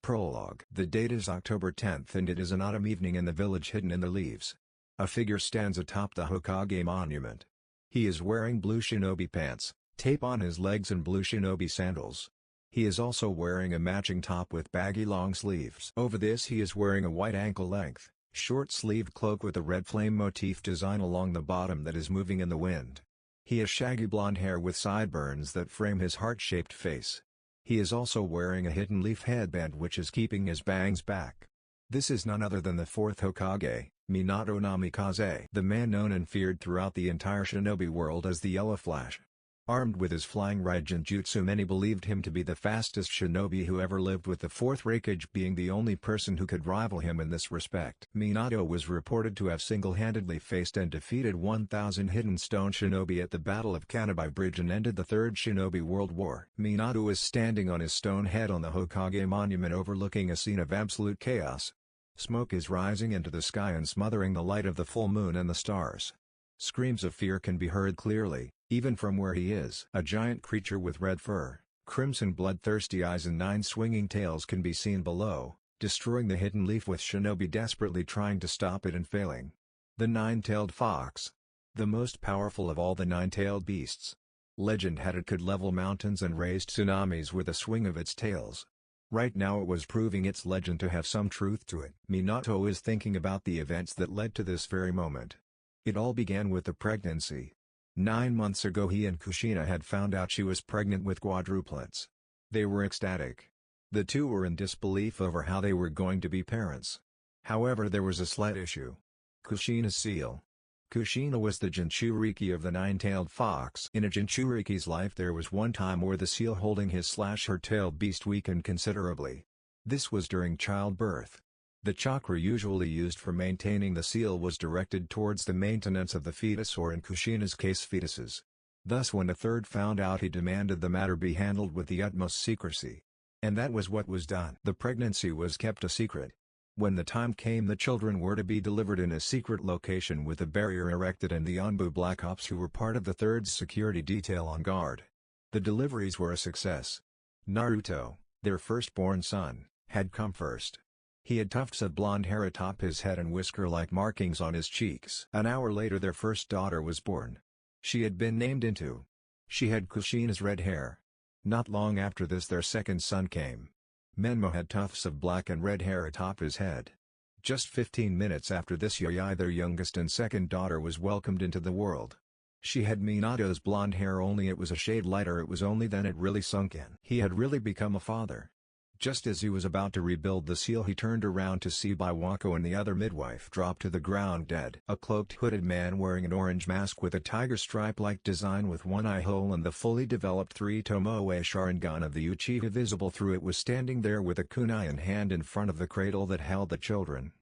Prologue. The date is October 10th and it is an autumn evening in the village hidden in the leaves. A figure stands atop the Hokage monument. He is wearing blue shinobi pants, tape on his legs and blue shinobi sandals. He is also wearing a matching top with baggy long sleeves. Over this he is wearing a white ankle-length, short-sleeved cloak with a red flame motif design along the bottom that is moving in the wind. He has shaggy blonde hair with sideburns that frame his heart-shaped face. He is also wearing a hidden leaf headband which is keeping his bangs back. This is none other than the fourth Hokage, Minato Namikaze, the man known and feared throughout the entire shinobi world as the Yellow Flash. Armed with his flying Raijin jutsu, many believed him to be the fastest shinobi who ever lived, with the fourth Raikage being the only person who could rival him in this respect. Minato was reported to have single-handedly faced and defeated 1,000 hidden stone shinobi at the Battle of Kanabai Bridge and ended the Third Shinobi World War. Minato is standing on his stone head on the Hokage monument overlooking a scene of absolute chaos. Smoke is rising into the sky and smothering the light of the full moon and the stars. Screams of fear can be heard clearly, even from where he is. A giant creature with red fur, crimson bloodthirsty eyes and 9 swinging tails can be seen below, destroying the hidden leaf with shinobi desperately trying to stop it and failing. The 9-tailed fox. The most powerful of all the 9-tailed beasts. Legend had it could level mountains and raise tsunamis with a swing of its tails. Right now it was proving its legend to have some truth to it. Minato is thinking about the events that led to this very moment. It all began with the pregnancy. 9 months ago he and Kushina had found out she was pregnant with quadruplets. They were ecstatic. The two were in disbelief over how they were going to be parents. However, there was a slight issue. Kushina's seal. Kushina was the Jinchuriki of the 9-tailed fox. In a Jinchuriki's life there was one time where the seal holding his/her tailed beast weakened considerably. This was during childbirth. The chakra usually used for maintaining the seal was directed towards the maintenance of the fetus, or in Kushina's case fetuses. Thus when a third found out, he demanded the matter be handled with the utmost secrecy. And that was what was done. The pregnancy was kept a secret. When the time came, the children were to be delivered in a secret location with a barrier erected and the Anbu Black Ops, who were part of the third's security detail, on guard. The deliveries were a success. Naruto, their firstborn son, had come first. He had tufts of blonde hair atop his head and whisker-like markings on his cheeks. An hour later their first daughter was born. She had been named Into. She had Kushina's red hair. Not long after this their second son came. Menmo had tufts of black and red hair atop his head. Just 15 minutes after this Yayai, their youngest and second daughter, was welcomed into the world. She had Minato's blonde hair, only it was a shade lighter. It was only then it really sunk in. He had really become a father. Just as he was about to rebuild the seal, he turned around to see Biwako and the other midwife drop to the ground dead. A cloaked hooded man wearing an orange mask with a tiger stripe-like design with one eye hole and the fully developed 3 Tomoe Sharingan of the Uchiha visible through it was standing there with a kunai in hand in front of the cradle that held the children.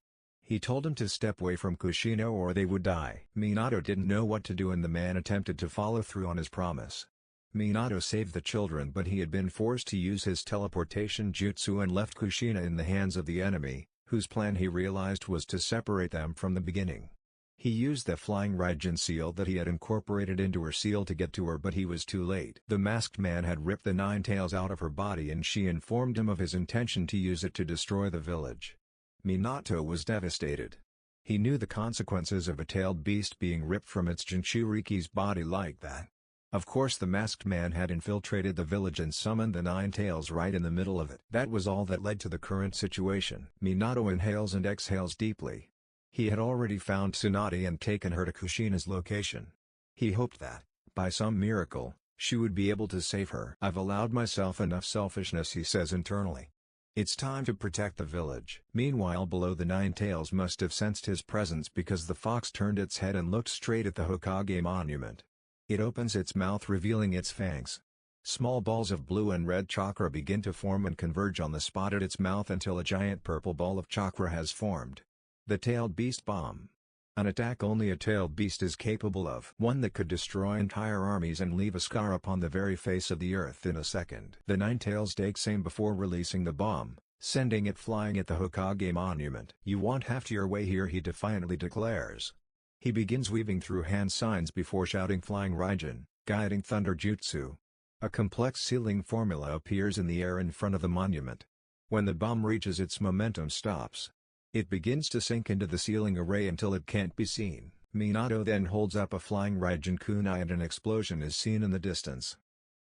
He told him to step away from Kushina or they would die. Minato didn't know what to do and the man attempted to follow through on his promise. Minato saved the children, but he had been forced to use his teleportation jutsu and left Kushina in the hands of the enemy, whose plan he realized was to separate them from the beginning. He used the flying Raijin seal that he had incorporated into her seal to get to her, but he was too late. The masked man had ripped the 9 tails out of her body and she informed him of his intention to use it to destroy the village. Minato was devastated. He knew the consequences of a tailed beast being ripped from its Jinchuriki's body like that. Of course the masked man had infiltrated the village and summoned the 9 tails right in the middle of it. That was all that led to the current situation. Minato inhales and exhales deeply. He had already found Tsunade and taken her to Kushina's location. He hoped that, by some miracle, she would be able to save her. "I've allowed myself enough selfishness," he says internally. It's time to protect the village. Meanwhile below, the 9 tails must have sensed his presence because the fox turned its head and looked straight at the Hokage monument. It opens its mouth revealing its fangs. Small balls of blue and red chakra begin to form and converge on the spot at its mouth until a giant purple ball of chakra has formed. The tailed beast bomb. An attack only a tailed beast is capable of. One that could destroy entire armies and leave a scar upon the very face of the earth in a second. The 9 tails takes aim before releasing the bomb, sending it flying at the Hokage monument. "You won't have to your way here," he defiantly declares. He begins weaving through hand signs before shouting flying Raijin, guiding thunder jutsu. A complex sealing formula appears in the air in front of the monument. When the bomb reaches its momentum stops. It begins to sink into the ceiling array until it can't be seen. Minato then holds up a flying Raijin kunai and an explosion is seen in the distance.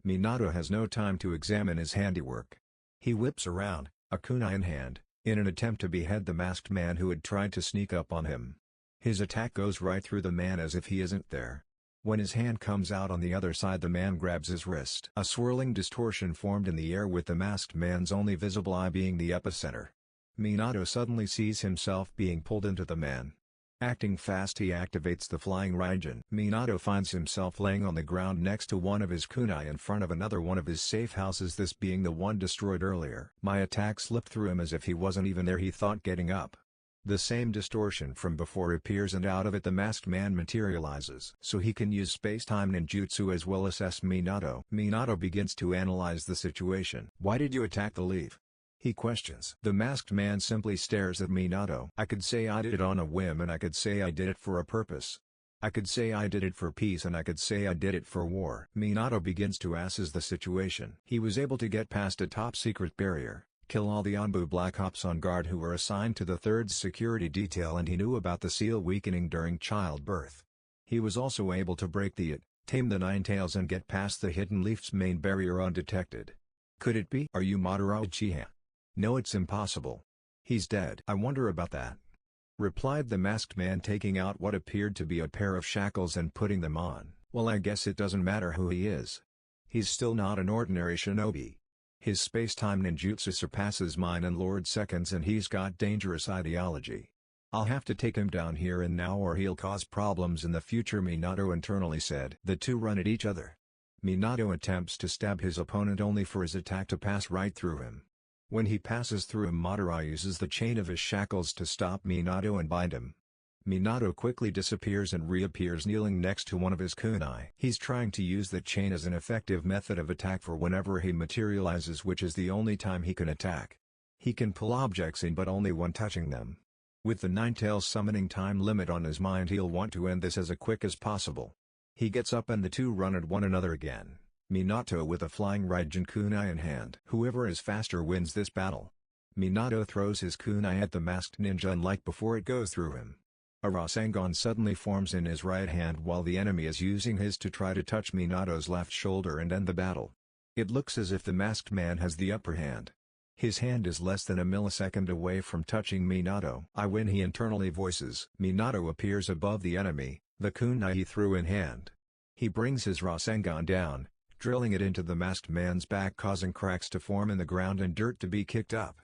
Minato has no time to examine his handiwork. He whips around, a kunai in hand, in an attempt to behead the masked man who had tried to sneak up on him. His attack goes right through the man as if he isn't there. When his hand comes out on the other side, the man grabs his wrist. A swirling distortion formed in the air with the masked man's only visible eye being the epicenter. Minato suddenly sees himself being pulled into the man. Acting fast, he activates the flying Raijin. Minato finds himself laying on the ground next to one of his kunai in front of another one of his safe houses, this being the one destroyed earlier. My attack slipped through him as if he wasn't even there, he thought, getting up. The same distortion from before appears and out of it the masked man materializes. So he can use space-time ninjutsu as well as Minato. Minato begins to analyze the situation. Why did you attack the leaf? He questions. The masked man simply stares at Minato. I could say I did it on a whim, and I could say I did it for a purpose. I could say I did it for peace, and I could say I did it for war. Minato begins to assess the situation. He was able to get past a top-secret barrier, kill all the Anbu Black Ops on guard who were assigned to the 3rd security detail, and he knew about the seal weakening during childbirth. He was also able to break the it, tame the Nine Tails, and get past the Hidden Leaf's main barrier undetected. Could it be? Are you Madara Uchiha? No, it's impossible. He's dead. I wonder about that, replied the masked man, taking out what appeared to be a pair of shackles and putting them on. Well, I guess it doesn't matter who he is. He's still not an ordinary shinobi. His space-time ninjutsu surpasses mine and Lord Second's, and he's got dangerous ideology. I'll have to take him down here and now or he'll cause problems in the future, Minato internally said. The two run at each other. Minato attempts to stab his opponent only for his attack to pass right through him. When he passes through him, Madara uses the chain of his shackles to stop Minato and bind him. Minato quickly disappears and reappears kneeling next to one of his kunai. He's trying to use the chain as an effective method of attack for whenever he materializes, which is the only time he can attack. He can pull objects in but only when touching them. With the Nine-Tails summoning time limit on his mind, he'll want to end this as quick as possible. He gets up and the two run at one another again. Minato with a flying Raijin kunai in hand. Whoever is faster wins this battle. Minato throws his kunai at the masked ninja, and like before, it goes through him. A Rasengan suddenly forms in his right hand while the enemy is using his to try to touch Minato's left shoulder and end the battle. It looks as if the masked man has the upper hand. His hand is less than a millisecond away from touching Minato. I win, he internally voices. Minato appears above the enemy, the kunai he threw in hand. He brings his Rasengan down, drilling it into the masked man's back, causing cracks to form in the ground and dirt to be kicked up.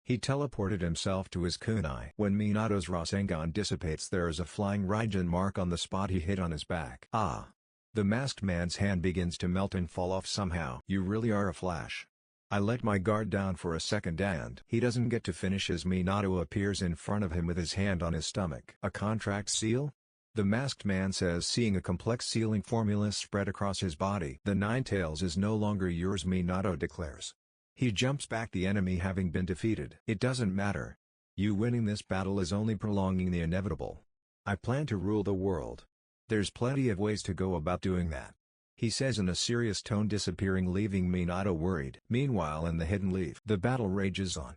He teleported himself to his kunai. When Minato's Rasengan dissipates, there is a flying Raijin mark on the spot he hit on his back. The masked man's hand begins to melt and fall off somehow. You really are a flash. I let my guard down for a second and he doesn't get to finish as Minato appears in front of him with his hand on his stomach. A contract seal? The masked man says, seeing a complex sealing formula spread across his body. The Nine Tails is no longer yours, Minato declares. He jumps back, the enemy having been defeated. It doesn't matter. You winning this battle is only prolonging the inevitable. I plan to rule the world. There's plenty of ways to go about doing that, he says in a serious tone, disappearing, leaving Minato worried. Meanwhile, in the Hidden Leaf, the battle rages on.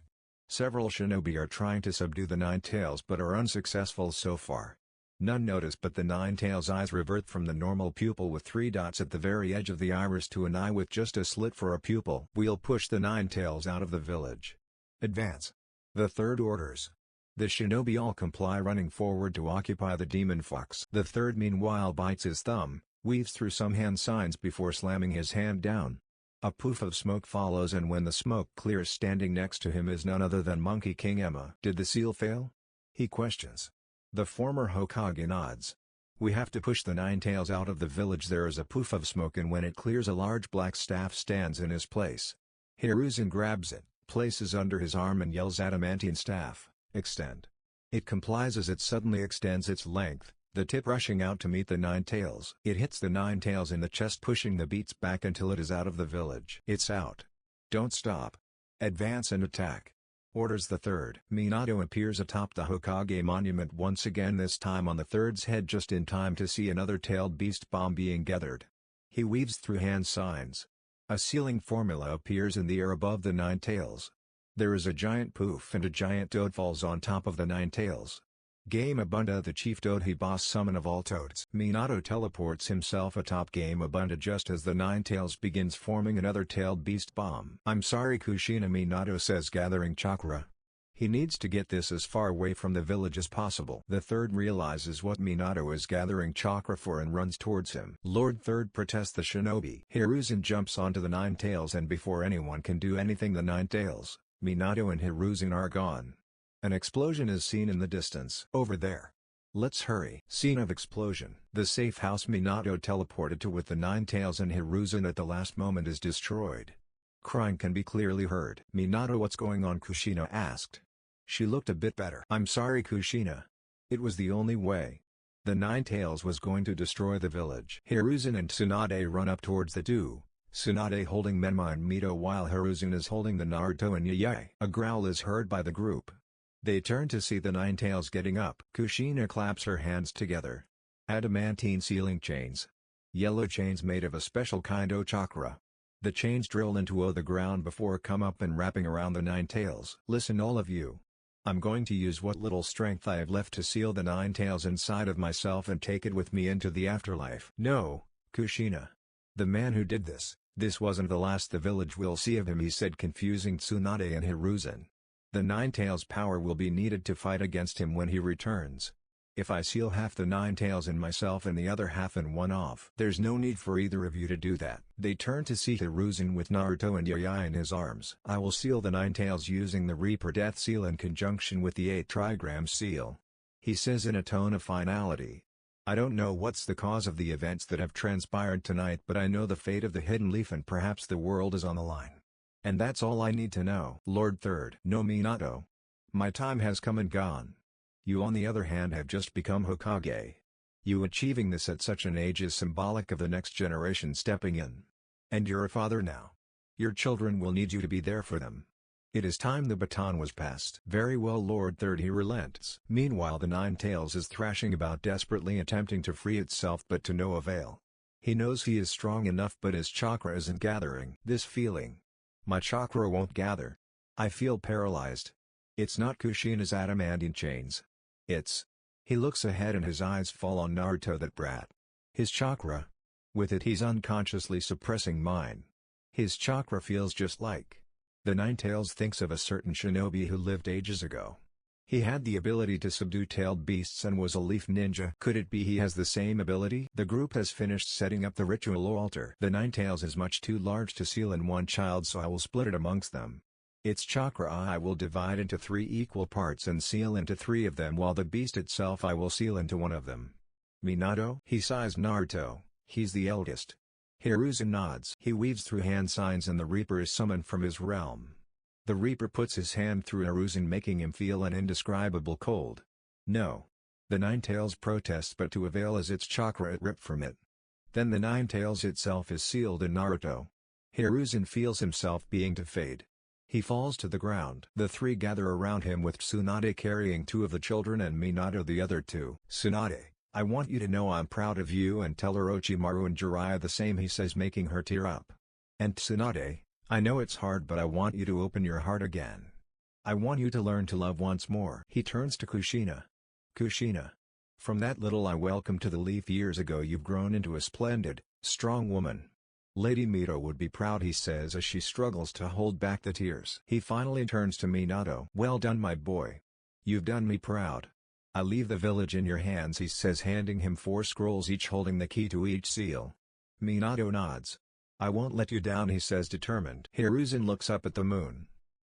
Several shinobi are trying to subdue the Nine Tails but are unsuccessful so far. None notice, but the Nine Tails' eyes revert from the normal pupil with 3 dots at the very edge of the iris to an eye with just a slit for a pupil. We'll push the Nine Tails out of the village. Advance. The third orders. The shinobi all comply, running forward to occupy the demon fox. The third meanwhile bites his thumb, weaves through some hand signs before slamming his hand down. A poof of smoke follows, and when the smoke clears, standing next to him is none other than Monkey King Emma. Did the seal fail? He questions. The former Hokage nods. We have to push the Nine Tails out of the village. There is a poof of smoke, and when it clears, a large black staff stands in his place. Hiruzen grabs it, places under his arm, and yells, "Adamantine staff, extend." It complies as it suddenly extends its length, the tip rushing out to meet the Nine Tails. It hits the Nine Tails in the chest, pushing the beats back until it is out of the village. It's out. Don't stop. Advance and attack, orders the third. Minato appears atop the Hokage monument once again, this time on the third's head, just in time to see another tailed beast bomb being gathered. He weaves through hand signs. A sealing formula appears in the air above the Nine Tails. There is a giant poof and a giant toad falls on top of the nine tails. Game Abunda, the chief toad, he boss summon of all toads. Minato teleports himself atop Game Abunda just as the nine tails begins forming another tailed beast bomb. I'm sorry Kushina, Minato says, gathering chakra. He needs to get this as far away from the village as possible. The third realizes what Minato is gathering chakra for and runs towards him. Lord Third protests the shinobi. Hiruzen jumps onto the nine tails and before anyone can do anything, the nine tails, Minato and Hiruzen are gone. An explosion is seen in the distance. Over there. Let's hurry. Scene of explosion. The safe house Minato teleported to with the nine tails and Hiruzen at the last moment is destroyed. Crying can be clearly heard. Minato, what's going on? Kushina asked. She looked a bit better. I'm sorry Kushina. It was the only way. The nine tails was going to destroy the village. Hiruzen and Tsunade run up towards the two, Tsunade holding Menma and Mito while Hiruzen is holding the Naruto and Yayae. A growl is heard by the group. They turn to see the nine tails getting up. Kushina claps her hands together. Adamantine ceiling chains. Yellow chains made of a special kind of chakra. The chains drill into the ground before come up and wrapping around the nine tails. Listen all of you. I'm going to use what little strength I have left to seal the nine tails inside of myself and take it with me into the afterlife. No, Kushina. The man who did this wasn't the last the village will see of him, he said, confusing Tsunade and Hiruzen. The nine tails power will be needed to fight against him when he returns. If I seal half the nine tails in myself and the other half in one off, there's no need for either of you to do that. They turn to see Hiruzen with Naruto and Yayae in his arms. I will seal the nine tails using the Reaper Death Seal in conjunction with the 8 trigram seal. He says in a tone of finality. I don't know what's the cause of the events that have transpired tonight, but I know the fate of the Hidden Leaf and perhaps the world is on the line. And that's all I need to know. Lord Third. No, Minato. My time has come and gone. You on the other hand have just become Hokage. You achieving this at such an age is symbolic of the next generation stepping in. And you're a father now. Your children will need you to be there for them. It is time the baton was passed. Very well, Lord Third, he relents. Meanwhile the nine tails is thrashing about desperately attempting to free itself but to no avail. He knows he is strong enough but his chakra isn't gathering. This feeling. My chakra won't gather. I feel paralyzed. It's not Kushina's adamantine chains. It's. He looks ahead and his eyes fall on Naruto, that brat. His chakra. With it he's unconsciously suppressing mine. His chakra feels just like. The nine tails thinks of a certain shinobi who lived ages ago. He had the ability to subdue tailed beasts and was a leaf ninja. Could it be he has the same ability? The group has finished setting up the ritual altar. The nine tails is much too large to seal in one child, so I will split it amongst them. Its chakra I will divide into 3 equal parts and seal into 3 of them, while the beast itself I will seal into 1 of them. Minato? He sighs. Naruto, he's the eldest. Hiruzen nods. He weaves through hand signs and the Reaper is summoned from his realm. The Reaper puts his hand through Hiruzen, making him feel an indescribable cold. No. The nine tails protests, but to avail as its chakra it ripped from it. Then the nine tails itself is sealed in Naruto. Hiruzen feels himself being to fade. He falls to the ground. The 3 gather around him with Tsunade carrying 2 of the children and Minato the other 2. Tsunade, I want you to know I'm proud of you, and tell Orochimaru and Jiraiya the same, he says, making her tear up. And Tsunade, I know it's hard, but I want you to open your heart again. I want you to learn to love once more. He turns to Kushina. Kushina. From that little I welcomed to the leaf years ago you've grown into a splendid, strong woman. Lady Mito would be proud, he says as she struggles to hold back the tears. He finally turns to Minato. Well done, my boy. You've done me proud. I leave the village in your hands, he says, handing him 4 scrolls, each holding the key to each seal. Minato nods. I won't let you down, he says, determined. Hiruzen looks up at the moon.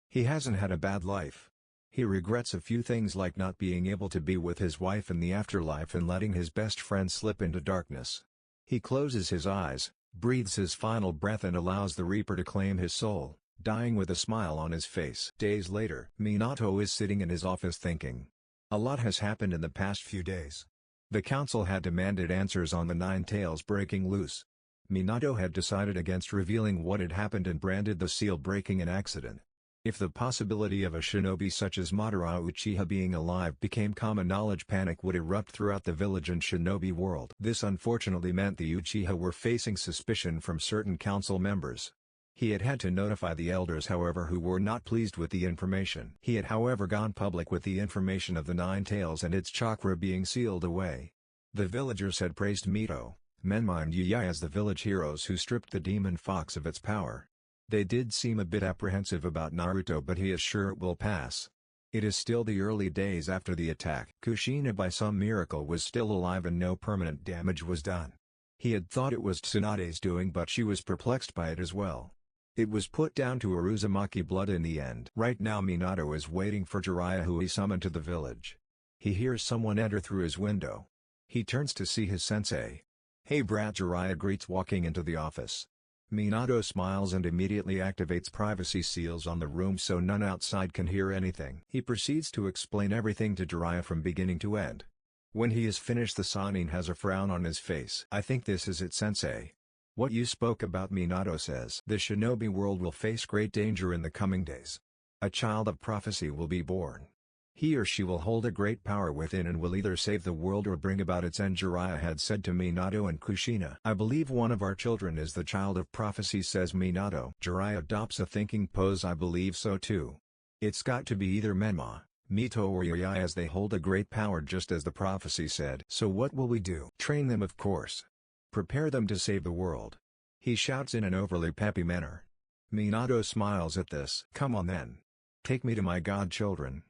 He hasn't had a bad life. He regrets a few things, like not being able to be with his wife in the afterlife and letting his best friend slip into darkness. He closes his eyes, breathes his final breath and allows the Reaper to claim his soul, dying with a smile on his face. Days later, Minato is sitting in his office thinking. A lot has happened in the past few days. The council had demanded answers on the nine tails breaking loose. Minato had decided against revealing what had happened and branded the seal breaking an accident. If the possibility of a shinobi such as Madara Uchiha being alive became common knowledge, panic would erupt throughout the village and shinobi world. This unfortunately meant the Uchiha were facing suspicion from certain council members. He had had to notify the elders however who were not pleased with the information. He had however gone public with the information of the Nine Tails and its chakra being sealed away. The villagers had praised Mito, Menma and Yuyai as the village heroes who stripped the demon fox of its power. They did seem a bit apprehensive about Naruto, but he is sure it will pass. It is still the early days after the attack. Kushina by some miracle was still alive and no permanent damage was done. He had thought it was Tsunade's doing, but she was perplexed by it as well. It was put down to Uruzumaki blood in the end. Right now Minato is waiting for Jiraiya, who he summoned to the village. He hears someone enter through his window. He turns to see his sensei. "Hey brat," Jiraiya greets walking into the office. Minato smiles and immediately activates privacy seals on the room so none outside can hear anything. He proceeds to explain everything to Jiraiya from beginning to end. When he is finished, the Sannin has a frown on his face. "I think this is it, sensei. What you spoke about," Minato says. "The shinobi world will face great danger in the coming days. A child of prophecy will be born. He or she will hold a great power within and will either save the world or bring about its end," Jiraiya had said to Minato and Kushina. "I believe one of our children is the child of prophecy," says Minato. Jiraiya adopts a thinking pose. "I believe so too. It's got to be either Menma, Mito or Yuyai, as they hold a great power just as the prophecy said." "So what will we do?" "Train them, of course. Prepare them to save the world," he shouts in an overly peppy manner. Minato smiles at this. "Come on then. Take me to my godchildren."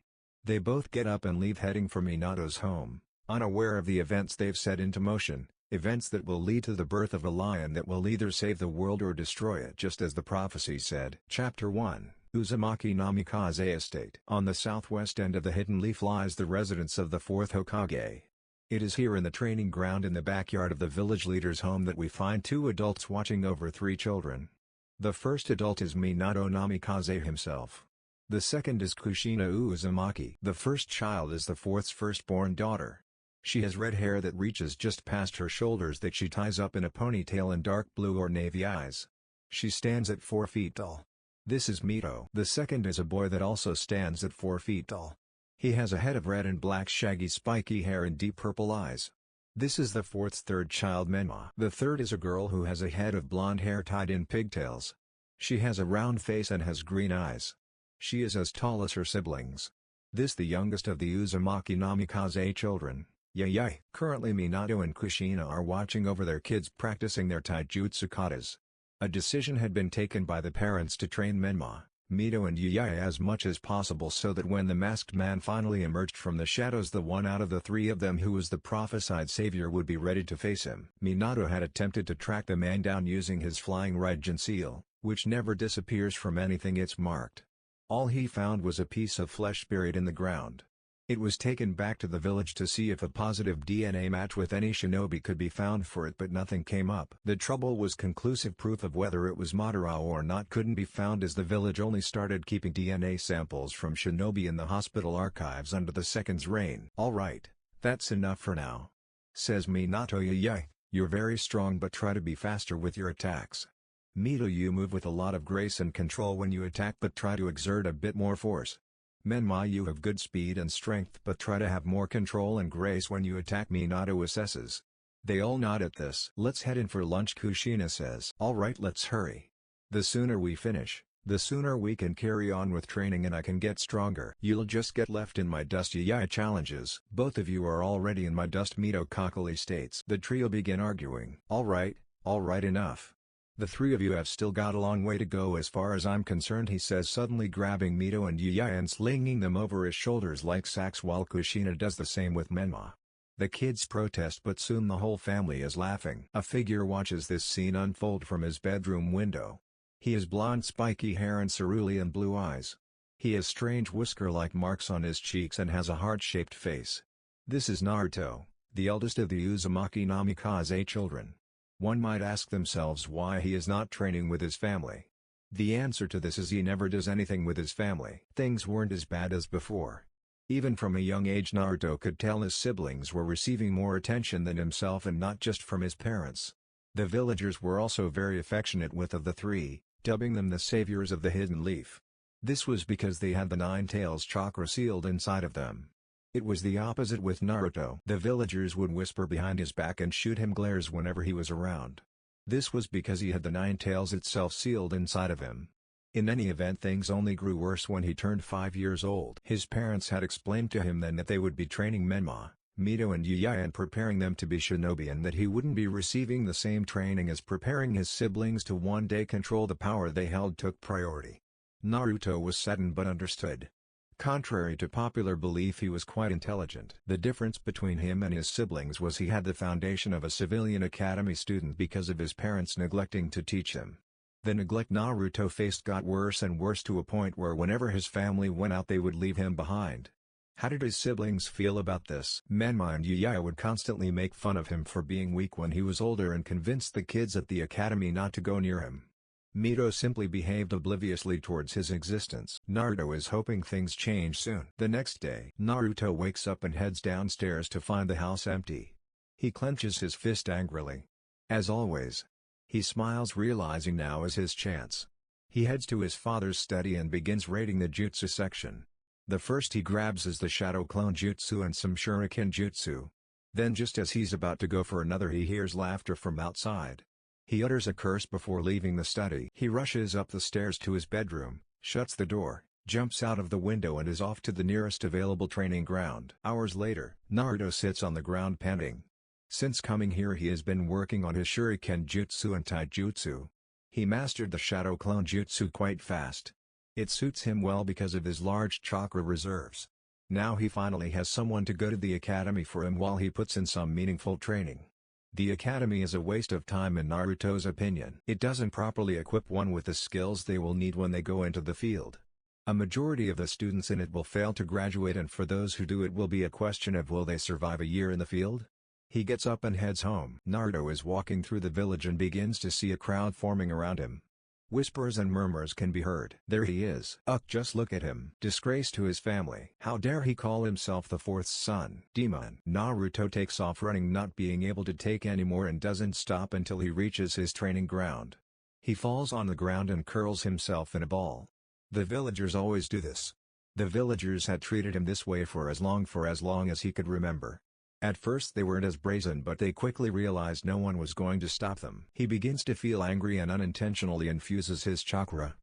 They both get up and leave, heading for Minato's home, unaware of the events they've set into motion, events that will lead to the birth of a lion that will either save the world or destroy it just as the prophecy said. Chapter 1 Uzumaki Namikaze Estate. On the southwest end of the Hidden Leaf lies the residence of the 4th Hokage. It is here in the training ground in the backyard of the village leader's home that we find two adults watching over three children. The first adult is Minato Namikaze himself. The second is Kushina Uzumaki. The first child is the 4th's firstborn daughter. She has red hair that reaches just past her shoulders that she ties up in a ponytail and dark blue or navy eyes. She stands at 4 feet tall. This is Mito. The second is a boy that also stands at 4 feet tall. He has a head of red and black shaggy spiky hair and deep purple eyes. This is the 4th's third child, Menma. The third is a girl who has a head of blonde hair tied in pigtails. She has a round face and has green eyes. She is as tall as her siblings. This the youngest of the Uzumaki Namikaze children, Yuyai. Currently Minato and Kushina are watching over their kids practicing their taijutsu katas. A decision had been taken by the parents to train Menma, Mito and Yuyai as much as possible so that when the masked man finally emerged from the shadows, the one out of the three of them who was the prophesied savior would be ready to face him. Minato had attempted to track the man down using his flying Raijin seal, which never disappears from anything it's marked. All he found was a piece of flesh buried in the ground. It was taken back to the village to see if a positive DNA match with any shinobi could be found for it, but nothing came up. The trouble was conclusive proof of whether it was Madara or not couldn't be found, as the village only started keeping DNA samples from shinobi in the hospital archives under the second's reign. "Alright, that's enough for now," says Minato. "Yuyai, you're very strong, but try to be faster with your attacks. Mito, you move with a lot of grace and control when you attack, but try to exert a bit more force. Menma, you have good speed and strength, but try to have more control and grace when you attack." Minato assesses. They all nod at this. "Let's head in for lunch," Kushina says. "Alright, let's hurry. The sooner we finish, the sooner we can carry on with training and I can get stronger." "You'll just get left in my dust," Yuyai challenges. "Both of you are already in my dust," Mito cockily states. The trio begin arguing. Alright, enough. "The three of you have still got a long way to go as far as I'm concerned," he says, suddenly grabbing Mito and Yuyai and slinging them over his shoulders like sacks, while Kushina does the same with Menma. The kids protest, but soon the whole family is laughing. A figure watches this scene unfold from his bedroom window. He has blonde spiky hair and cerulean blue eyes. He has strange whisker-like marks on his cheeks and has a heart-shaped face. This is Naruto, the eldest of the Uzumaki Namikaze children. One might ask themselves why he is not training with his family. The answer to this is he never does anything with his family. Things weren't as bad as before. Even from a young age, Naruto could tell his siblings were receiving more attention than himself, and not just from his parents. The villagers were also very affectionate with of the three, dubbing them the saviors of the Hidden Leaf. This was because they had the Nine Tails chakra sealed inside of them. It was the opposite with Naruto. The villagers would whisper behind his back and shoot him glares whenever he was around. This was because he had the nine tails itself sealed inside of him. In any event, things only grew worse when he turned 5 years old. His parents had explained to him then that they would be training Menma, Mito and Yuya and preparing them to be shinobi, and that he wouldn't be receiving the same training as preparing his siblings to one day control the power they held took priority. Naruto was saddened but understood. Contrary to popular belief, he was quite intelligent. The difference between him and his siblings was he had the foundation of a civilian academy student because of his parents neglecting to teach him. The neglect Naruto faced got worse and worse to a point where whenever his family went out they would leave him behind. How did his siblings feel about this? Menma and Yuya would constantly make fun of him for being weak when he was older and convinced the kids at the academy not to go near him. Mito simply behaved obliviously towards his existence. Naruto is hoping things change soon. The next day, Naruto wakes up and heads downstairs to find the house empty. He clenches his fist angrily. As always, he smiles, realizing now is his chance. He heads to his father's study and begins raiding the jutsu section. The first he grabs is the Shadow Clone Jutsu and some Shuriken Jutsu. Then just as he's about to go for another, he hears laughter from outside. He utters a curse before leaving the study. He rushes up the stairs to his bedroom, shuts the door, jumps out of the window and is off to the nearest available training ground. Hours later, Naruto sits on the ground panting. Since coming here he has been working on his Shuriken Jutsu and Taijutsu. He mastered the Shadow Clone Jutsu quite fast. It suits him well because of his large chakra reserves. Now he finally has someone to go to the academy for him while he puts in some meaningful training. The academy is a waste of time in Naruto's opinion. It doesn't properly equip one with the skills they will need when they go into the field. A majority of the students in it will fail to graduate, and for those who do it will be a question of will they survive a year in the field? He gets up and heads home. Naruto is walking through the village and begins to see a crowd forming around him. Whispers and murmurs can be heard. There he is. Ugh, just look at him. Disgrace to his family. How dare he call himself the fourth son? Demon. Naruto takes off running, not being able to take anymore, and doesn't stop until he reaches his training ground. He falls on the ground and curls himself in a ball. The villagers always do this. The villagers had treated him this way for as long as he could remember. At first they weren't as brazen, but they quickly realized no one was going to stop them. He begins to feel angry and unintentionally infuses his chakra.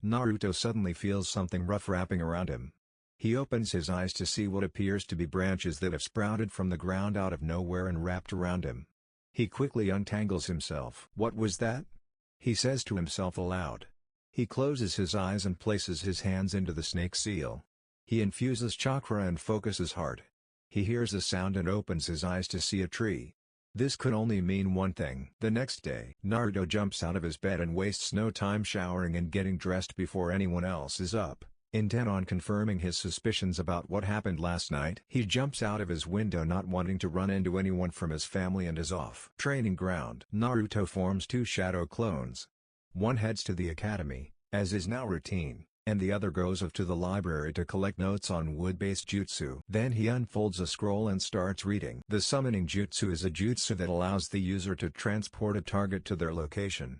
Naruto suddenly feels something rough wrapping around him. He opens his eyes to see what appears to be branches that have sprouted from the ground out of nowhere and wrapped around him. He quickly untangles himself. What was that? He says to himself aloud. He closes his eyes and places his hands into the snake seal. He infuses chakra and focuses hard. He hears a sound and opens his eyes to see a tree. This could only mean one thing. The next day, Naruto jumps out of his bed and wastes no time showering and getting dressed before anyone else is up, intent on confirming his suspicions about what happened last night. He jumps out of his window, not wanting to run into anyone from his family, and is off. Training ground. Naruto forms two shadow clones. One heads to the academy, as is now routine, and the other goes off to the library to collect notes on wood-based jutsu. Then he unfolds a scroll and starts reading. The summoning jutsu is a jutsu that allows the user to transport a target to their location.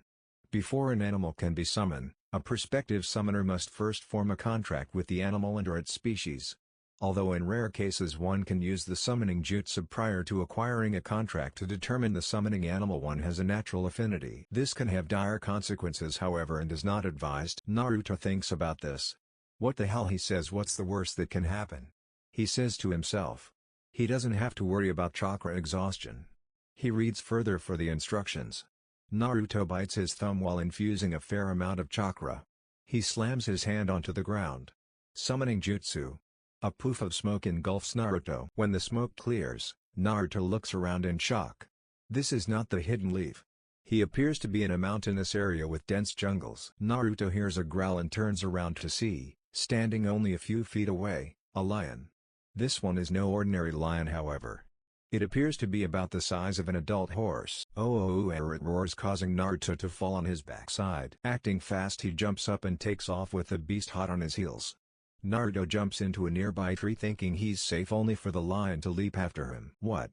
Before an animal can be summoned, a prospective summoner must first form a contract with the animal and/or its species. Although in rare cases one can use the summoning jutsu prior to acquiring a contract to determine the summoning animal one has a natural affinity. This can have dire consequences, however, and is not advised. Naruto thinks about this. What the hell, he says, what's the worst that can happen? He says to himself. He doesn't have to worry about chakra exhaustion. He reads further for the instructions. Naruto bites his thumb while infusing a fair amount of chakra. He slams his hand onto the ground. Summoning jutsu. A poof of smoke engulfs Naruto. When the smoke clears, Naruto looks around in shock. This is not the hidden leaf. He appears to be in a mountainous area with dense jungles. Naruto hears a growl and turns around to see, standing only a few feet away, a lion. This one is no ordinary lion, however. It appears to be about the size of an adult horse. It roars, causing Naruto to fall on his backside. Acting fast, he jumps up and takes off with the beast hot on his heels. Naruto jumps into a nearby tree thinking he's safe, only for the lion to leap after him. What?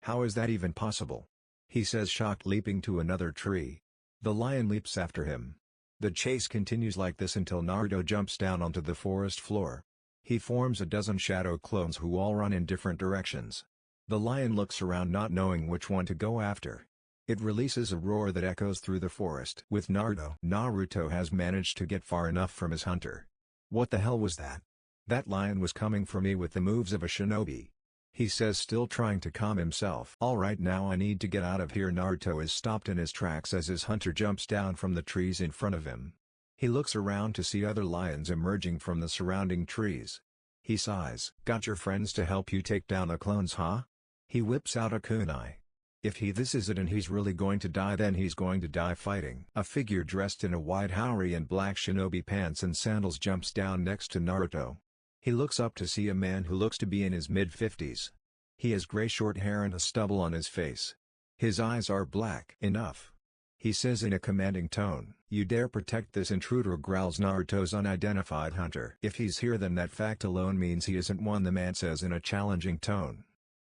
How is that even possible? He says, shocked, leaping to another tree. The lion leaps after him. The chase continues like this until Naruto jumps down onto the forest floor. He forms a dozen shadow clones who all run in different directions. The lion looks around, not knowing which one to go after. It releases a roar that echoes through the forest. With Naruto. Naruto has managed to get far enough from his hunter. What the hell was that? That lion was coming for me with the moves of a shinobi. He says, still trying to calm himself. Alright, now I need to get out of here. Naruto is stopped in his tracks as his hunter jumps down from the trees in front of him. He looks around to see other lions emerging from the surrounding trees. He sighs. Got your friends to help you take down the clones, huh? He whips out a kunai. If this is it and he's really going to die, then he's going to die fighting. A figure dressed in a white haori and black shinobi pants and sandals jumps down next to Naruto. He looks up to see a man who looks to be in his mid-50s. He has gray short hair and a stubble on his face. His eyes are black. Enough. He says in a commanding tone. You dare protect this intruder, growls Naruto's unidentified hunter. If he's here, then that fact alone means he isn't one, the man says in a challenging tone.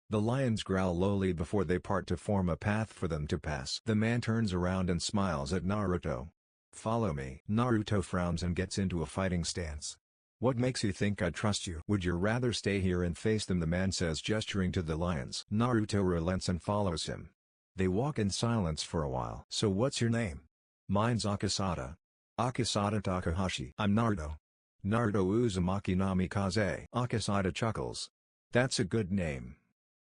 The lions growl lowly before they part to form a path for them to pass. The man turns around and smiles at Naruto. Follow me. Naruto frowns and gets into a fighting stance. What makes you think I'd trust you? Would you rather stay here and face them? The man says, gesturing to the lions. Naruto relents and follows him. They walk in silence for a while. So what's your name? Mine's Akasada. Akasada Takahashi. I'm Naruto. Naruto Uzumaki Namikaze. Akasada chuckles. That's a good name.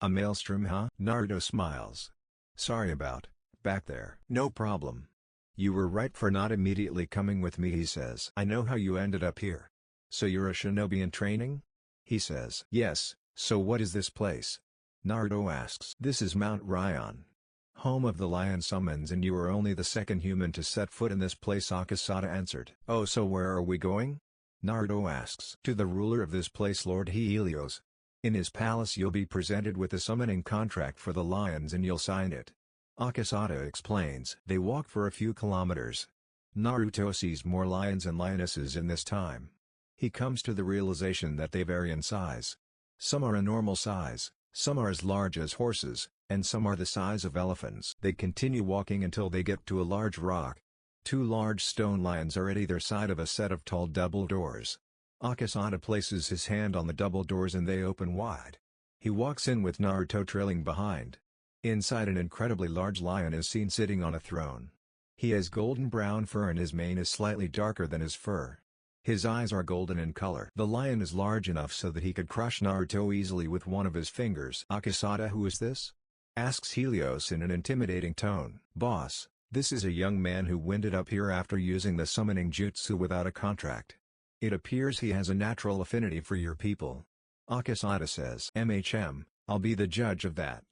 A maelstrom, huh? Naruto smiles. Sorry about back there. No problem. You were right for not immediately coming with me, he says. I know how you ended up here. So you're a shinobi in training? He says. Yes, so what is this place? Naruto asks. This is Mount Ryan, home of the lion summons, and you are only the second human to set foot in this place, Akasada answered. Oh, so where are we going? Naruto asks. To the ruler of this place, Lord Helios. In his palace you'll be presented with a summoning contract for the lions and you'll sign it. Akasada explains. They walk for a few kilometers. Naruto sees more lions and lionesses in this time. He comes to the realization that they vary in size. Some are a normal size, some are as large as horses, and some are the size of elephants. They continue walking until they get to a large rock. Two large stone lions are at either side of a set of tall double doors. Akasada places his hand on the double doors and they open wide. He walks in with Naruto trailing behind. Inside, an incredibly large lion is seen sitting on a throne. He has golden brown fur and his mane is slightly darker than his fur. His eyes are golden in color. The lion is large enough so that he could crush Naruto easily with one of his fingers. Akasada, who is this? Asks Helios in an intimidating tone. Boss, this is a young man who ended up here after using the summoning jutsu without a contract. It appears he has a natural affinity for your people. Akasada says. I'll be the judge of that.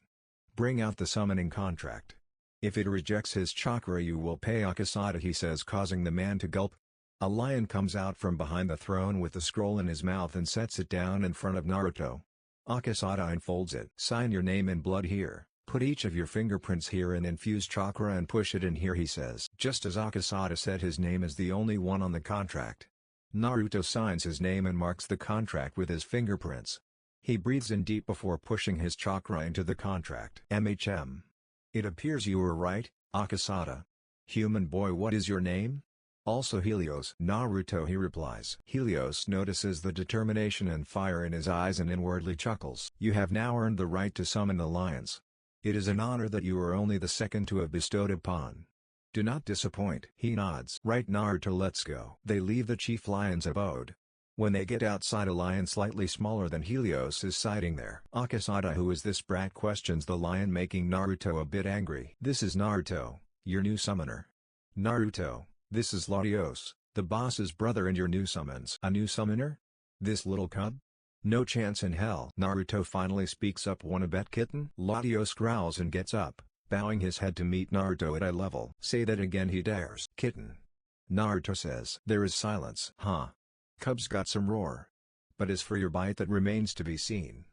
Bring out the summoning contract. If it rejects his chakra, you will pay, Akasada, he says, causing the man to gulp. A lion comes out from behind the throne with the scroll in his mouth and sets it down in front of Naruto. Akasada unfolds it. Sign your name in blood here. Put each of your fingerprints here and infuse chakra and push it in here, he says. Just as Akasada said, his name is the only one on the contract. Naruto signs his name and marks the contract with his fingerprints. He breathes in deep before pushing his chakra into the contract. It appears you were right, Akasada. Human boy, what is your name? Also Helios. Naruto, he replies. Helios notices the determination and fire in his eyes and inwardly chuckles. You have now earned the right to summon the lions. It is an honor that you are only the second to have bestowed upon. Do not disappoint. He nods. Right, Naruto, let's go. They leave the chief lion's abode. When they get outside, a lion slightly smaller than Helios is siding there. Akasada, who is this brat, questions the lion, making Naruto a bit angry. This is Naruto, your new summoner. Naruto, this is Latios, the boss's brother and your new summons. A new summoner? This little cub? No chance in hell. Naruto finally speaks up. Wanna bet, kitten? Latios growls and gets up, bowing his head to meet Naruto at eye level. Say that again, he dares. Kitten. Naruto says. There is silence. Huh. Cub's got some roar. But as for your bite, that remains to be seen.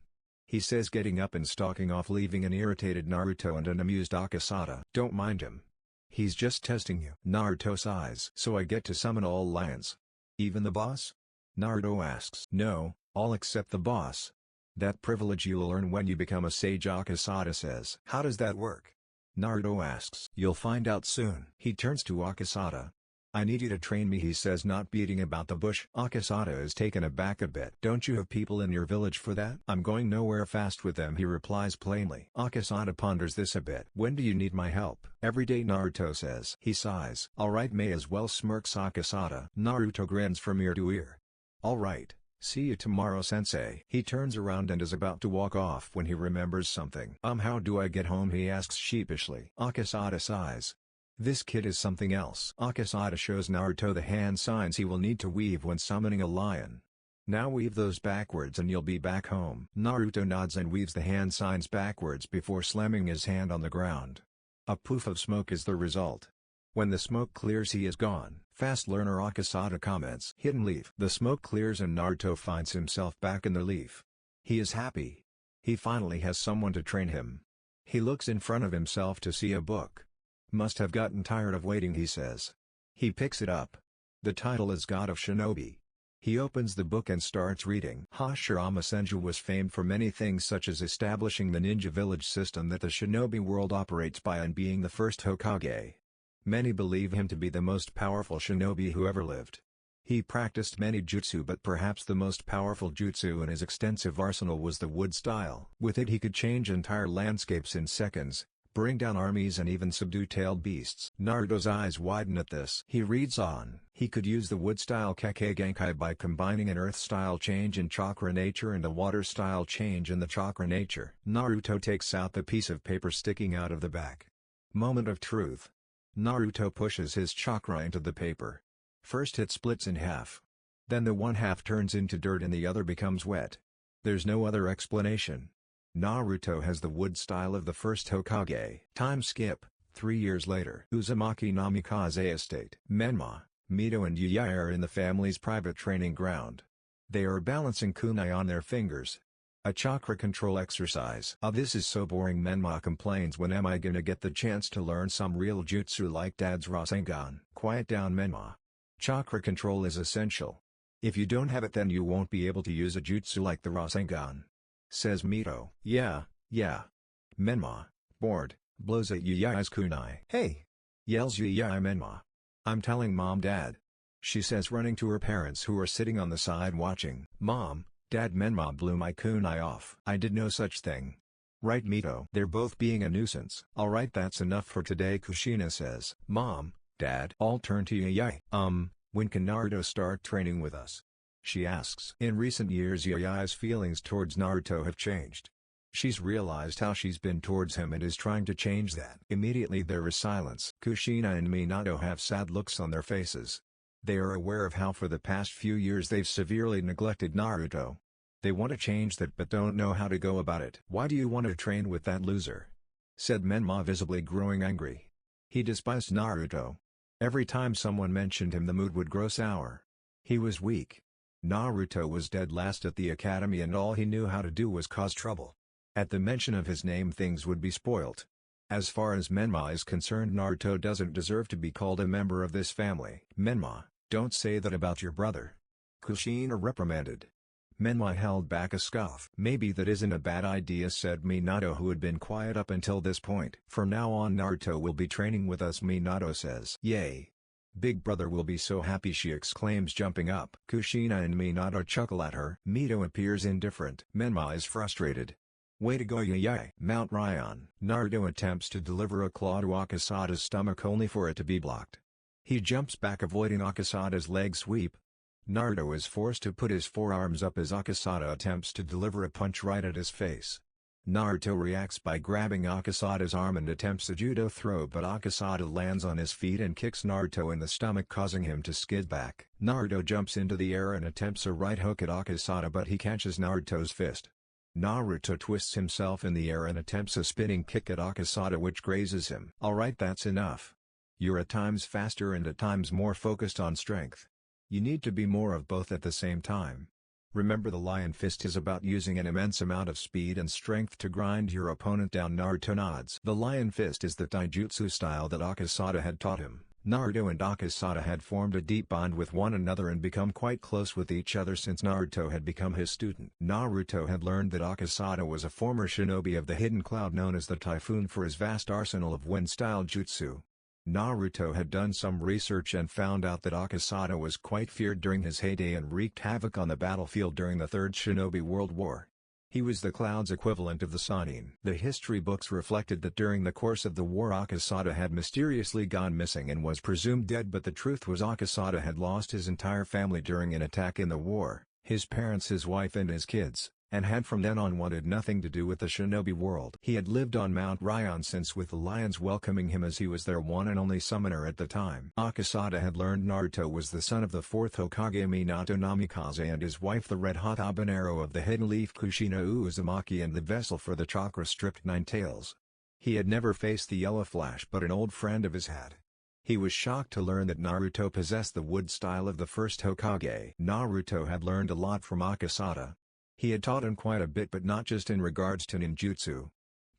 He says, getting up and stalking off, leaving an irritated Naruto and an amused Akasada. Don't mind him. He's just testing you. Naruto sighs. So I get to summon all lions? Even the boss? Naruto asks. No, all except the boss. That privilege you'll earn when you become a sage, Akasada says. How does that work? Naruto asks. You'll find out soon. He turns to Akasada. I need you to train me, he says, not beating about the bush. Akasada is taken aback a bit. Don't you have people in your village for that? I'm going nowhere fast with them, he replies plainly. Akasada ponders this a bit. When do you need my help? Every day, Naruto says. He sighs. Alright, may as well, smirks Akasada. Naruto grins from ear to ear. Alright. See you tomorrow, sensei. He turns around and is about to walk off when he remembers something. How do I get home, he asks sheepishly. Akasada sighs. This kid is something else. Akasada shows Naruto the hand signs he will need to weave when summoning a lion. Now weave those backwards and you'll be back home. Naruto nods and weaves the hand signs backwards before slamming his hand on the ground. A poof of smoke is the result. When the smoke clears, he is gone. Fast learner, Akasada comments. Hidden leaf. The smoke clears and Naruto finds himself back in the leaf. He is happy. He finally has someone to train him. He looks in front of himself to see a book. Must have gotten tired of waiting, he says. He picks it up. The title is God of Shinobi. He opens the book and starts reading. Hashirama Senju was famed for many things, such as establishing the ninja village system that the shinobi world operates by and being the first Hokage. Many believe him to be the most powerful shinobi who ever lived. He practiced many jutsu, but perhaps the most powerful jutsu in his extensive arsenal was the wood style. With it he could change entire landscapes in seconds, bring down armies and even subdue tailed beasts. Naruto's eyes widen at this. He reads on. He could use the wood-style Kekkei Genkai by combining an earth-style change in chakra nature and a water-style change in the chakra nature. Naruto takes out the piece of paper sticking out of the back. Moment of truth. Naruto pushes his chakra into the paper. First it splits in half. Then the one half turns into dirt and the other becomes wet. There's no other explanation. Naruto has the wood style of the first Hokage. Time skip, 3 years later. Uzumaki Namikaze Estate. Menma, Mito and Yuyai are in the family's private training ground. They are balancing kunai on their fingers. A chakra control exercise. This is so boring, Menma complains. When am I gonna get the chance to learn some real jutsu like Dad's Rasengan? Quiet down, Menma. Chakra control is essential. If you don't have it, then you won't be able to use a jutsu like the Rasengan, says Mito. Yeah. Menma, bored, blows at Yuyai's kunai. Hey! Yells Yuyai. Menma. I'm telling Mom, Dad. She says, running to her parents who are sitting on the side watching. Mom, Dad, Menma blew my kunai off. I did no such thing. Right, Mito? They're both being a nuisance. Alright, that's enough for today, Kushina says. Mom, Dad. All turn to Yuyai. When can Naruto start training with us? She asks. In recent years, Yuyai's feelings towards Naruto have changed. She's realized how she's been towards him and is trying to change that. Immediately there is silence. Kushina and Minato have sad looks on their faces. They are aware of how for the past few years they've severely neglected Naruto. They want to change that but don't know how to go about it. Why do you want to train with that loser? Said Menma, visibly growing angry. He despised Naruto. Every time someone mentioned him, the mood would grow sour. He was weak. Naruto was dead last at the academy and all he knew how to do was cause trouble. At the mention of his name, things would be spoilt. As far as Menma is concerned, Naruto doesn't deserve to be called a member of this family. Menma, don't say that about your brother. Kushina reprimanded. Menma held back a scoff. Maybe that isn't a bad idea, said Minato, who had been quiet up until this point. From now on Naruto will be training with us, Minato says. Yay! Big brother will be so happy, she exclaims, jumping up. Kushina and Minato chuckle at her. Mito appears indifferent. Menma is frustrated. Way to go, Yuyai. Mount Ryan. Naruto attempts to deliver a claw to Akasada's stomach only for it to be blocked. He jumps back, avoiding Akasada's leg sweep. Naruto is forced to put his forearms up as Akasada attempts to deliver a punch right at his face. Naruto reacts by grabbing Akasada's arm and attempts a judo throw, but Akasada lands on his feet and kicks Naruto in the stomach, causing him to skid back. Naruto jumps into the air and attempts a right hook at Akasada, but he catches Naruto's fist. Naruto twists himself in the air and attempts a spinning kick at Akasada, which grazes him. Alright, that's enough. You're at times faster and at times more focused on strength. You need to be more of both at the same time. Remember, the Lion Fist is about using an immense amount of speed and strength to grind your opponent down. Naruto nods. The Lion Fist is the taijutsu style that Akasada had taught him. Naruto and Akasada had formed a deep bond with one another and become quite close with each other since Naruto had become his student. Naruto had learned that Akasada was a former shinobi of the Hidden Cloud known as the Typhoon for his vast arsenal of wind-style jutsu. Naruto had done some research and found out that Akasada was quite feared during his heyday and wreaked havoc on the battlefield during the Third Shinobi World War. He was the Cloud's equivalent of the Sannin. The history books reflected that during the course of the war Akasada had mysteriously gone missing and was presumed dead, but the truth was Akasada had lost his entire family during an attack in the war, his parents, his wife and his kids, and had from then on wanted nothing to do with the shinobi world. He had lived on Mount Ryan since, with the lions welcoming him as he was their one and only summoner at the time. Akasada had learned Naruto was the son of the fourth Hokage Minato Namikaze and his wife the red-hot habanero of the hidden leaf Kushina Uzumaki and the vessel for the chakra-stripped Nine Tails. He had never faced the Yellow Flash, but an old friend of his had. He was shocked to learn that Naruto possessed the wood style of the first Hokage. Naruto had learned a lot from Akasada. He had taught him quite a bit, but not just in regards to ninjutsu.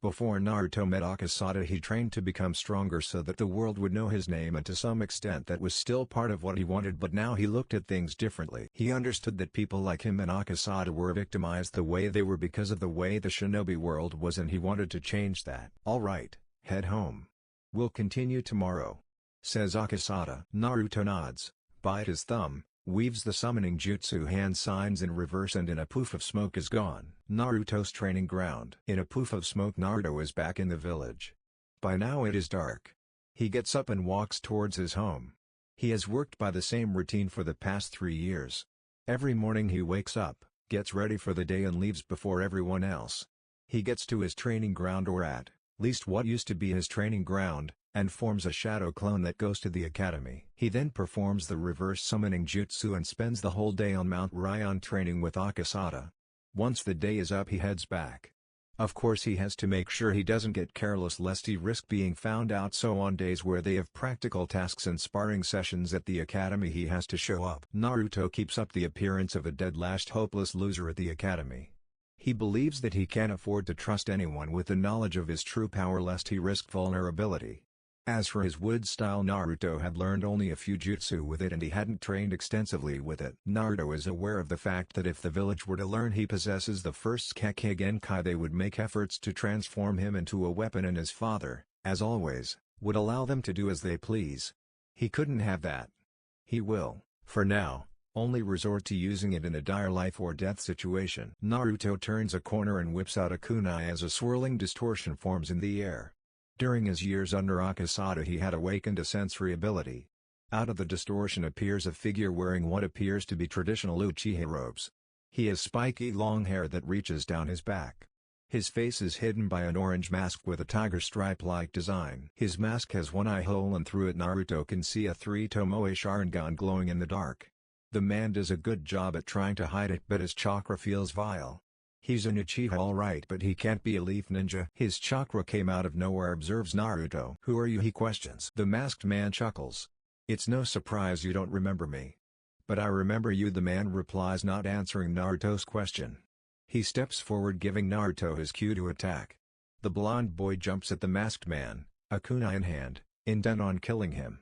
Before Naruto met Akasada, he trained to become stronger so that the world would know his name, and to some extent that was still part of what he wanted, but now he looked at things differently. He understood that people like him and Akasada were victimized the way they were because of the way the shinobi world was, and he wanted to change that. "Alright, head home. We'll continue tomorrow," says Akasada. Naruto nods, bite his thumb, weaves the summoning jutsu hand signs in reverse, and in a poof of smoke is gone. Naruto's training ground. In a poof of smoke, Naruto is back in the village. By now it is dark. He gets up and walks towards his home. He has worked by the same routine for the past 3 years. Every morning he wakes up, gets ready for the day and leaves before everyone else. He gets to his training ground, or at least what used to be his training ground, and forms a shadow clone that goes to the academy. He then performs the reverse summoning jutsu and spends the whole day on Mount Ryan training with Akasada. Once the day is up, he heads back. Of course he has to make sure he doesn't get careless lest he risk being found out, so on days where they have practical tasks and sparring sessions at the academy he has to show up. Naruto keeps up the appearance of a dead-lashed hopeless loser at the academy. He believes that he can't afford to trust anyone with the knowledge of his true power lest he risk vulnerability. As for his wood style, Naruto had learned only a few jutsu with it and he hadn't trained extensively with it. Naruto is aware of the fact that if the village were to learn he possesses the first Kekkei Genkai, they would make efforts to transform him into a weapon, and his father, as always, would allow them to do as they please. He couldn't have that. He will, for now, only resort to using it in a dire life or death situation. Naruto turns a corner and whips out a kunai as a swirling distortion forms in the air. During his years under Akasada he had awakened a sensory ability. Out of the distortion appears a figure wearing what appears to be traditional Uchiha robes. He has spiky long hair that reaches down his back. His face is hidden by an orange mask with a tiger stripe-like design. His mask has one eye hole, and through it Naruto can see a 3-tomoe Sharingan glowing in the dark. The man does a good job at trying to hide it, but his chakra feels vile. He's an Uchiha alright, but he can't be a leaf ninja. His chakra came out of nowhere, observes Naruto. "Who are you?" he questions. The masked man chuckles. "It's no surprise you don't remember me. But I remember you," the man replies, not answering Naruto's question. He steps forward, giving Naruto his cue to attack. The blonde boy jumps at the masked man, a kunai in hand, intent on killing him.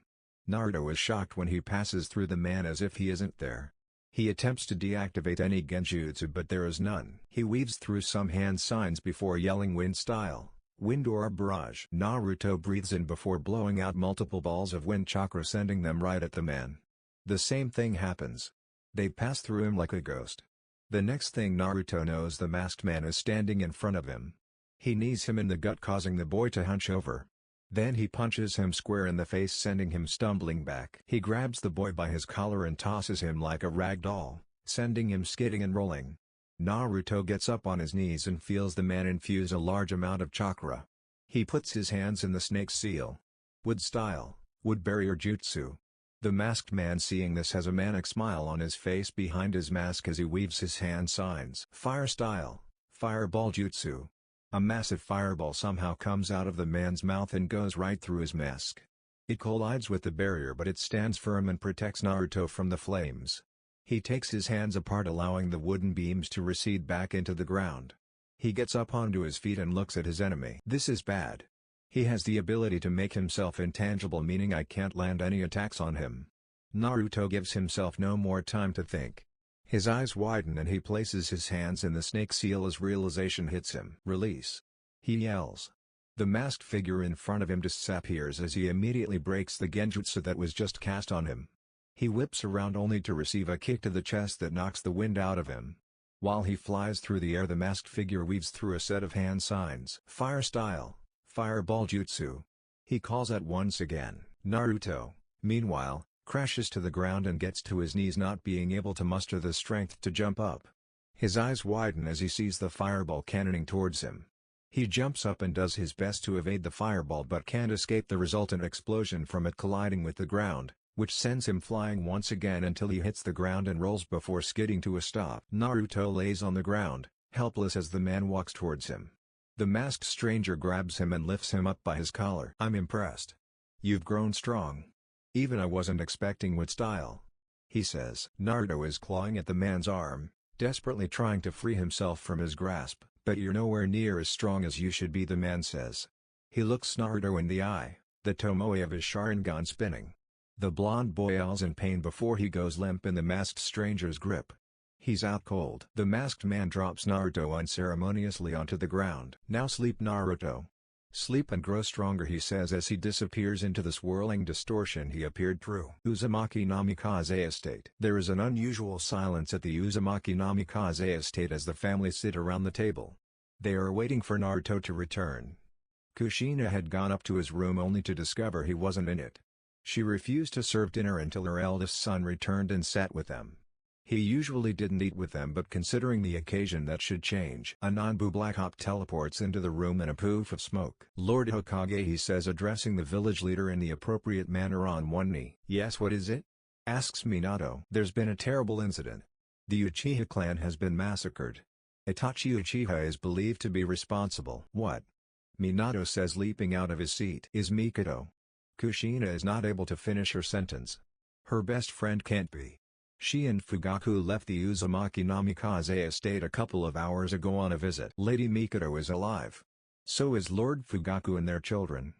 Naruto is shocked when he passes through the man as if he isn't there. He attempts to deactivate any genjutsu, but there is none. He weaves through some hand signs before yelling "wind style, wind or barrage." Naruto breathes in before blowing out multiple balls of wind chakra, sending them right at the man. The same thing happens. They pass through him like a ghost. The next thing Naruto knows, the masked man is standing in front of him. He knees him in the gut, causing the boy to hunch over. Then he punches him square in the face, sending him stumbling back. He grabs the boy by his collar and tosses him like a rag doll, sending him skidding and rolling. Naruto gets up on his knees and feels the man infuse a large amount of chakra. He puts his hands in the snake seal. Wood style, wood barrier jutsu. The masked man, seeing this, has a manic smile on his face behind his mask as he weaves his hand signs. Fire style, fireball jutsu. A massive fireball somehow comes out of the man's mouth and goes right through his mask. It collides with the barrier, but it stands firm and protects Naruto from the flames. He takes his hands apart, allowing the wooden beams to recede back into the ground. He gets up onto his feet and looks at his enemy. This is bad. He has the ability to make himself intangible, meaning I can't land any attacks on him. Naruto gives himself no more time to think. His eyes widen and he places his hands in the snake seal as realization hits him. Release. He yells. The masked figure in front of him disappears as he immediately breaks the genjutsu that was just cast on him. He whips around only to receive a kick to the chest that knocks the wind out of him. While he flies through the air, the masked figure weaves through a set of hand signs. Fire style, fireball jutsu. He calls out once again, Naruto. Meanwhile, crashes to the ground and gets to his knees, not being able to muster the strength to jump up. His eyes widen as he sees the fireball cannoning towards him. He jumps up and does his best to evade the fireball but can't escape the resultant explosion from it colliding with the ground, which sends him flying once again until he hits the ground and rolls before skidding to a stop. Naruto lays on the ground, helpless as the man walks towards him. The masked stranger grabs him and lifts him up by his collar. "I'm impressed. You've grown strong. Even I wasn't expecting what style," he says. Naruto is clawing at the man's arm, desperately trying to free himself from his grasp. "But you're nowhere near as strong as you should be," the man says. He looks Naruto in the eye, the tomoe of his Sharingan spinning. The blonde boy yells in pain before he goes limp in the masked stranger's grip. He's out cold. The masked man drops Naruto unceremoniously onto the ground. "Now sleep, Naruto. Sleep and grow stronger," he says as he disappears into the swirling distortion he appeared through. Uzumaki Namikaze Estate. There is an unusual silence at the Uzumaki Namikaze Estate as the family sit around the table. They are waiting for Naruto to return. Kushina had gone up to his room only to discover he wasn't in it. She refused to serve dinner until her eldest son returned and sat with them. He usually didn't eat with them, but considering the occasion, that should change. A Nanbu Black Hawk teleports into the room in a poof of smoke. "Lord Hokage," he says, addressing the village leader in the appropriate manner on one knee. "Yes, what is it?" asks Minato. "There's been a terrible incident. The Uchiha clan has been massacred. Itachi Uchiha is believed to be responsible." "What?" Minato says, leaping out of his seat. "Is Mikoto?" Kushina is not able to finish her sentence. Her best friend can't be. She and Fugaku left the Uzumaki Namikaze estate a couple of hours ago on a visit. Lady Mikoto is alive. So is Lord Fugaku and their children.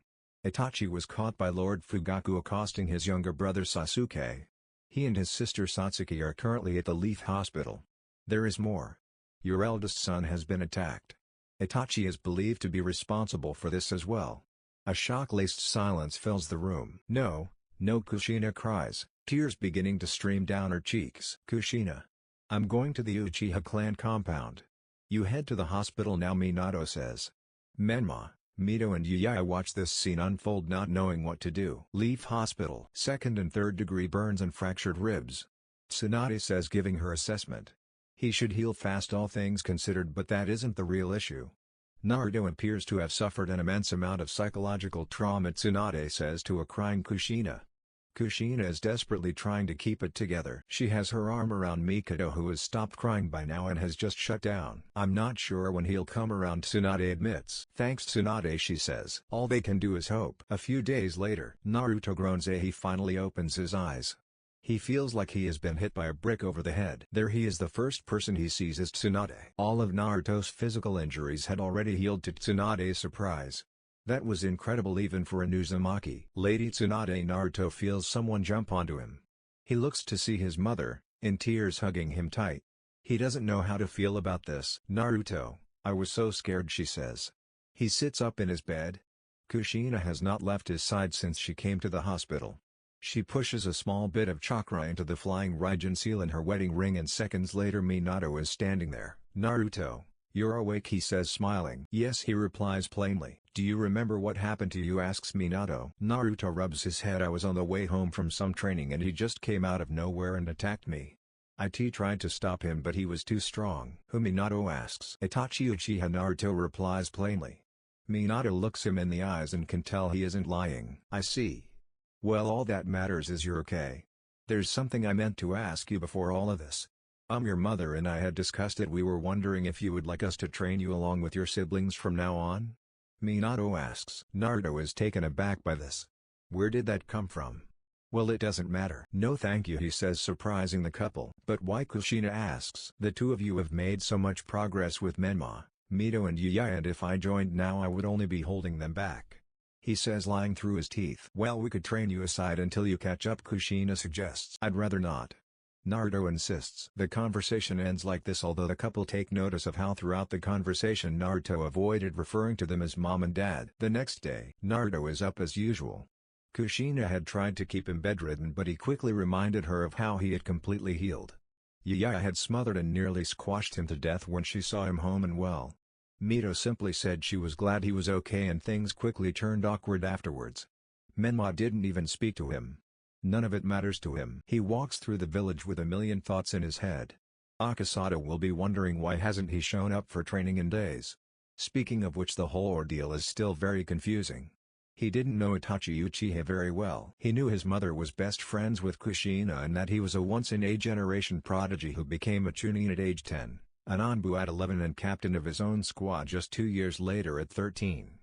Itachi was caught by Lord Fugaku accosting his younger brother Sasuke. He and his sister Satsuki are currently at the Leaf Hospital. There is more. Your eldest son has been attacked. Itachi is believed to be responsible for this as well. A shock-laced silence fills the room. "No, no," Kushina cries, tears beginning to stream down her cheeks. "Kushina. I'm going to the Uchiha clan compound. You head to the hospital now," Minato says. Menma, Mito and Yuyai watch this scene unfold, not knowing what to do. Leaf Hospital. 2nd and 3rd degree burns and fractured ribs. Tsunade says, giving her assessment. He should heal fast, all things considered, but that isn't the real issue. Naruto appears to have suffered an immense amount of psychological trauma, Tsunade says to a crying Kushina. Kushina is desperately trying to keep it together. She has her arm around Mikoto, who has stopped crying by now and has just shut down. "I'm not sure when he'll come around," Tsunade admits. "Thanks, Tsunade," she says. "All they can do is hope." A few days later, Naruto groans as he finally opens his eyes. He feels like he has been hit by a brick over the head. There he is. The first person he sees is Tsunade. All of Naruto's physical injuries had already healed, to Tsunade's surprise. That was incredible even for an Uzumaki. Lady Tsunade. Naruto feels someone jump onto him. He looks to see his mother, in tears, hugging him tight. He doesn't know how to feel about this. "Naruto, I was so scared," she says. He sits up in his bed. Kushina has not left his side since she came to the hospital. She pushes a small bit of chakra into the flying Raijin seal in her wedding ring, and seconds later Minato is standing there. "Naruto, you're awake," he says, smiling. "Yes," he replies plainly. "Do you remember what happened to you?" asks Minato. Naruto rubs his head. "I was on the way home from some training and he just came out of nowhere and attacked me. It tried to stop him but he was too strong." "Who?" Minato asks. "Itachi Uchiha," Naruto replies plainly. Minato looks him in the eyes and can tell he isn't lying. "I see. Well, all that matters is you're okay. There's something I meant to ask you before all of this. Your mother and I had discussed it. We were wondering if you would like us to train you along with your siblings from now on?" Minato asks. Naruto is taken aback by this. "Where did that come from?" "Well, it doesn't matter." "No thank you," he says, surprising the couple. "But why?" Kushina asks. "The two of you have made so much progress with Menma, Mito and Yuyai, and if I joined now I would only be holding them back," he says, lying through his teeth. "Well, we could train you aside until you catch up," Kushina suggests. "I'd rather not." Naruto insists. The conversation ends like this, although the couple take notice of how throughout the conversation Naruto avoided referring to them as mom and dad. The next day, Naruto is up as usual. Kushina had tried to keep him bedridden, but he quickly reminded her of how he had completely healed. Yaya had smothered and nearly squashed him to death when she saw him home and well. Mito simply said she was glad he was okay, and things quickly turned awkward afterwards. Menma didn't even speak to him. None of it matters to him. He walks through the village with a million thoughts in his head. Akasada will be wondering why hasn't he shown up for training in days. Speaking of which, the whole ordeal is still very confusing. He didn't know Itachi Uchiha very well. He knew his mother was best friends with Kushina and that he was a once-in-a-generation prodigy who became a Chunin at age 10, an Anbu at 11 and captain of his own squad just 2 years later at 13.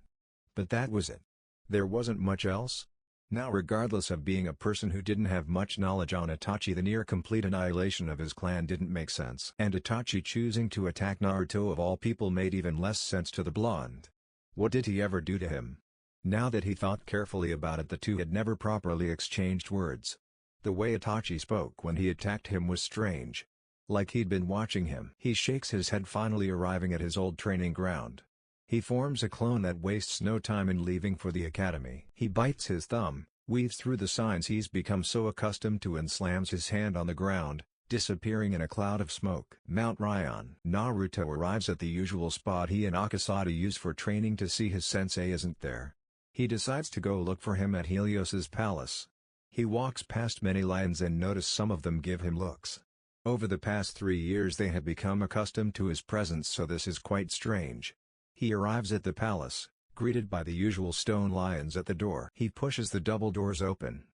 But that was it. There wasn't much else. Now, regardless of being a person who didn't have much knowledge on Itachi, the near-complete annihilation of his clan didn't make sense. And Itachi choosing to attack Naruto of all people made even less sense to the blonde. What did he ever do to him? Now that he thought carefully about it, the two had never properly exchanged words. The way Itachi spoke when he attacked him was strange. Like he'd been watching him. He shakes his head, finally arriving at his old training ground. He forms a clone that wastes no time in leaving for the academy. He bites his thumb, weaves through the signs he's become so accustomed to, and slams his hand on the ground, disappearing in a cloud of smoke. Mount Ryan. Naruto arrives at the usual spot he and Akasada use for training to see his sensei isn't there. He decides to go look for him at Helios's palace. He walks past many lions and notices some of them give him looks. Over the past 3 years they have become accustomed to his presence, so this is quite strange. He arrives at the palace, greeted by the usual stone lions at the door. He pushes the double doors open.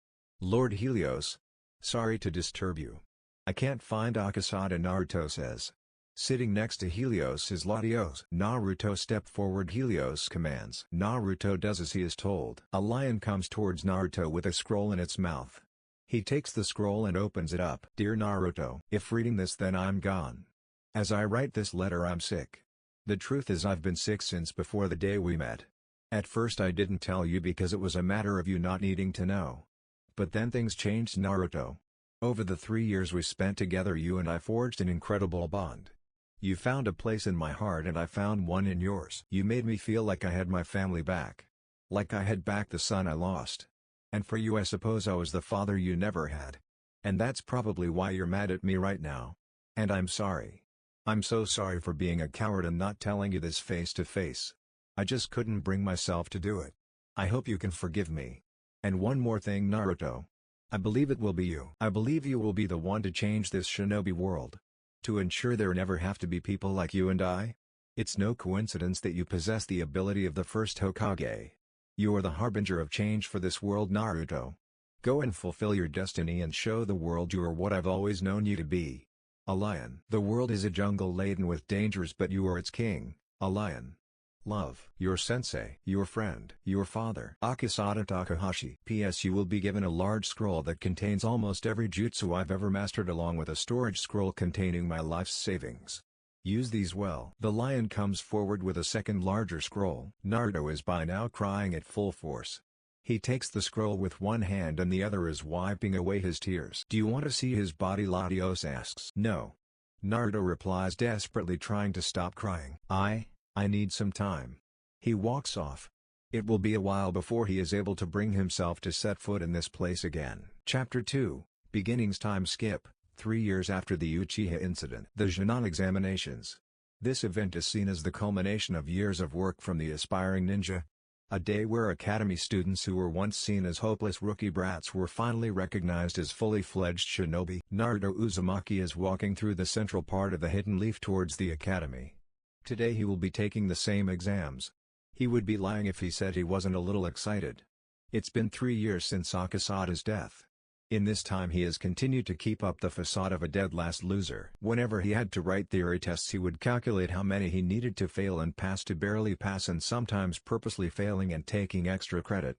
"Lord Helios. Sorry to disturb you. I can't find Akasada," Naruto says. Sitting next to Helios is Latios. "Naruto, step forward," Helios commands. Naruto does as he is told. A lion comes towards Naruto with a scroll in its mouth. He takes the scroll and opens it up. "Dear Naruto, if reading this, then I'm gone. As I write this letter, I'm sick. The truth is, I've been sick since before the day we met. At first I didn't tell you because it was a matter of you not needing to know. But then things changed, Naruto. Over the 3 years we spent together, you and I forged an incredible bond. You found a place in my heart and I found one in yours. You made me feel like I had my family back. Like I had back the son I lost. And for you, I suppose I was the father you never had. And that's probably why you're mad at me right now. And I'm sorry. I'm so sorry for being a coward and not telling you this face to face. I just couldn't bring myself to do it. I hope you can forgive me. And one more thing, Naruto. I believe it will be you. I believe you will be the one to change this shinobi world. To ensure there never have to be people like you and I. It's no coincidence that you possess the ability of the first Hokage. You are the harbinger of change for this world, Naruto. Go and fulfill your destiny and show the world you are what I've always known you to be. A lion. The world is a jungle laden with dangers, but you are its king, a lion. Love. Your sensei. Your friend. Your father. Akasada Takahashi. P.S. You will be given a large scroll that contains almost every jutsu I've ever mastered, along with a storage scroll containing my life's savings. Use these well." The lion comes forward with a second larger scroll. Naruto is by now crying at full force. He takes the scroll with one hand and the other is wiping away his tears. "Do you want to see his body?" Latios asks. "No." Naruto replies, desperately trying to stop crying. I need some time." He walks off. It will be a while before he is able to bring himself to set foot in this place again. Chapter 2, Beginnings. Time skip, 3 years after the Uchiha incident. The Chunin examinations. This event is seen as the culmination of years of work from the aspiring ninja. A day where academy students who were once seen as hopeless rookie brats were finally recognized as fully fledged shinobi. Naruto Uzumaki is walking through the central part of the Hidden Leaf towards the academy. Today he will be taking the same exams. He would be lying if he said he wasn't a little excited. It's been 3 years since Akasada's death. In this time he has continued to keep up the facade of a dead last loser. Whenever he had to write theory tests, he would calculate how many he needed to fail and pass to barely pass, and sometimes purposely failing and taking extra credit.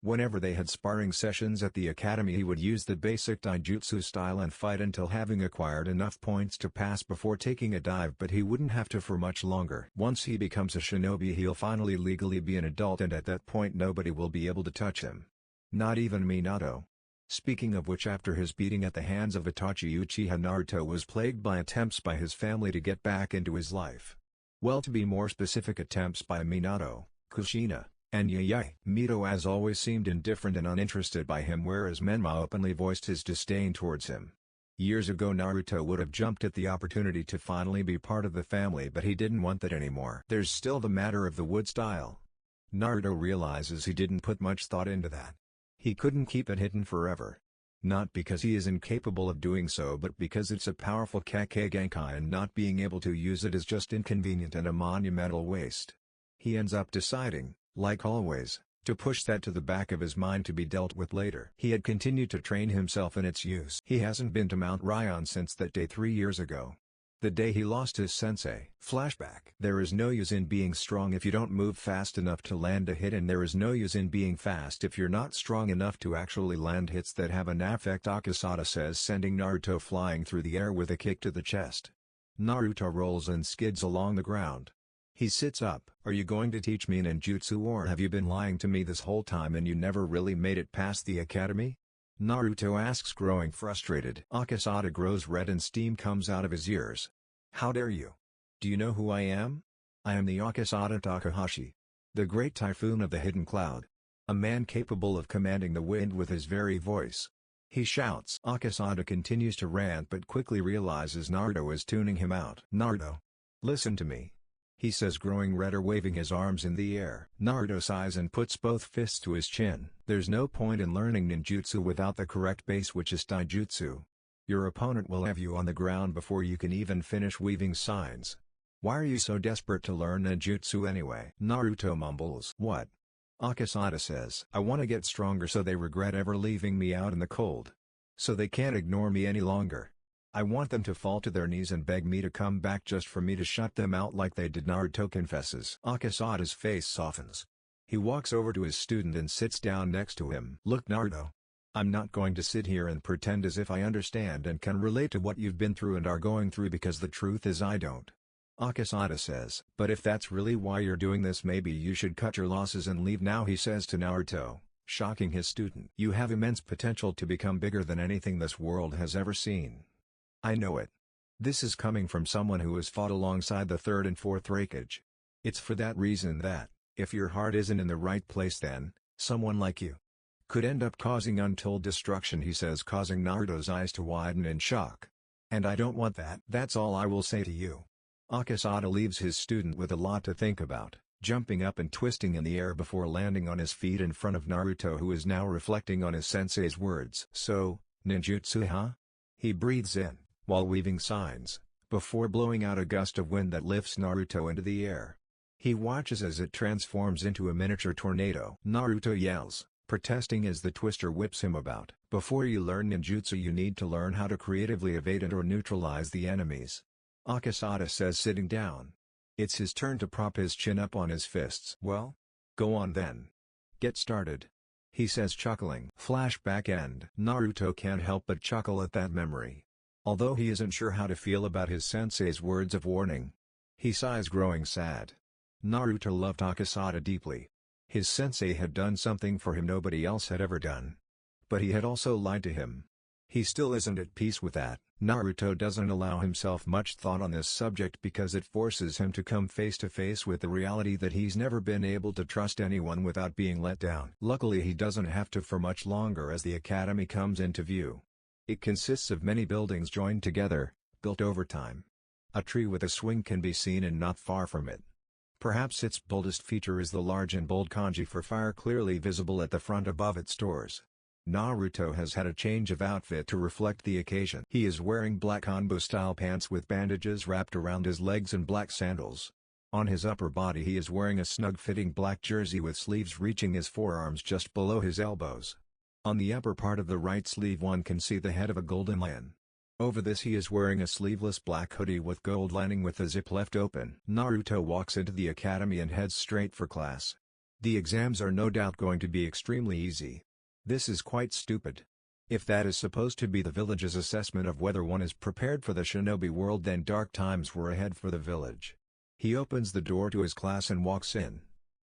Whenever they had sparring sessions at the academy, he would use the basic taijutsu style and fight until having acquired enough points to pass before taking a dive, but he wouldn't have to for much longer. Once he becomes a shinobi, he'll finally legally be an adult, and at that point nobody will be able to touch him. Not even Minato. Speaking of which, after his beating at the hands of Itachi Uchiha, Naruto was plagued by attempts by his family to get back into his life. Well, to be more specific, attempts by Minato, Kushina, and Yayae. Mito as always seemed indifferent and uninterested by him, whereas Menma openly voiced his disdain towards him. Years ago Naruto would have jumped at the opportunity to finally be part of the family, but he didn't want that anymore. There's still the matter of the wood style. Naruto realizes he didn't put much thought into that. He couldn't keep it hidden forever. Not because he is incapable of doing so, but because it's a powerful Kake Genkai and not being able to use it is just inconvenient and a monumental waste. He ends up deciding, like always, to push that to the back of his mind to be dealt with later. He had continued to train himself in its use. He hasn't been to Mount Ryan since that day 3 years ago. The day he lost his sensei. Flashback. There is no use in being strong if you don't move fast enough to land a hit, and there is no use in being fast if you're not strong enough to actually land hits that have an effect, Akasada says, sending Naruto flying through the air with a kick to the chest. Naruto rolls and skids along the ground. He sits up. Are you going to teach me ninjutsu, or have you been lying to me this whole time and you never really made it past the academy? Naruto asks, growing frustrated. Akasada grows red and steam comes out of his ears. How dare you? Do you know who I am? I am the Akasada Takahashi. The great typhoon of the hidden cloud. A man capable of commanding the wind with his very voice. He shouts. Akasada continues to rant but quickly realizes Naruto is tuning him out. Naruto. Listen to me. He says, growing redder, waving his arms in the air. Naruto sighs and puts both fists to his chin. There's no point in learning ninjutsu without the correct base, which is taijutsu. Your opponent will have you on the ground before you can even finish weaving signs. Why are you so desperate to learn ninjutsu anyway? Naruto mumbles. What? Akasada says, I want to get stronger so they regret ever leaving me out in the cold. So they can't ignore me any longer. I want them to fall to their knees and beg me to come back just for me to shut them out like they did. Naruto confesses. Akasada's face softens. He walks over to his student and sits down next to him. Look, Naruto. I'm not going to sit here and pretend as if I understand and can relate to what you've been through and are going through, because the truth is I don't. Akasada says. But if that's really why you're doing this, maybe you should cut your losses and leave now, he says to Naruto, shocking his student. You have immense potential to become bigger than anything this world has ever seen. I know it. This is coming from someone who has fought alongside the 3rd and 4th Raikage. It's for that reason that, if your heart isn't in the right place, then, someone like you could end up causing untold destruction, he says, causing Naruto's eyes to widen in shock. And I don't want that. That's all I will say to you. Akasada leaves his student with a lot to think about, jumping up and twisting in the air before landing on his feet in front of Naruto, who is now reflecting on his sensei's words. So, ninjutsu, huh? He breathes in, while weaving signs, before blowing out a gust of wind that lifts Naruto into the air. He watches as it transforms into a miniature tornado. Naruto yells, protesting as the twister whips him about. Before you learn ninjutsu, you need to learn how to creatively evade and or neutralize the enemies. Akasada says, sitting down. It's his turn to prop his chin up on his fists. Well? Go on then. Get started. He says, chuckling. Flashback end. Naruto can't help but chuckle at that memory. Although he isn't sure how to feel about his sensei's words of warning. He sighs, growing sad. Naruto loved Akasada deeply. His sensei had done something for him nobody else had ever done. But he had also lied to him. He still isn't at peace with that. Naruto doesn't allow himself much thought on this subject because it forces him to come face to face with the reality that he's never been able to trust anyone without being let down. Luckily, he doesn't have to for much longer as the academy comes into view. It consists of many buildings joined together, built over time. A tree with a swing can be seen and not far from it. Perhaps its boldest feature is the large and bold kanji for fire clearly visible at the front above its doors. Naruto has had a change of outfit to reflect the occasion. He is wearing black Hanbo-style pants with bandages wrapped around his legs and black sandals. On his upper body he is wearing a snug-fitting black jersey with sleeves reaching his forearms just below his elbows. On the upper part of the right sleeve one can see the head of a golden lion. Over this he is wearing a sleeveless black hoodie with gold lining with the zip left open. Naruto walks into the academy and heads straight for class. The exams are no doubt going to be extremely easy. This is quite stupid. If that is supposed to be the village's assessment of whether one is prepared for the shinobi world, then dark times were ahead for the village. He opens the door to his class and walks in.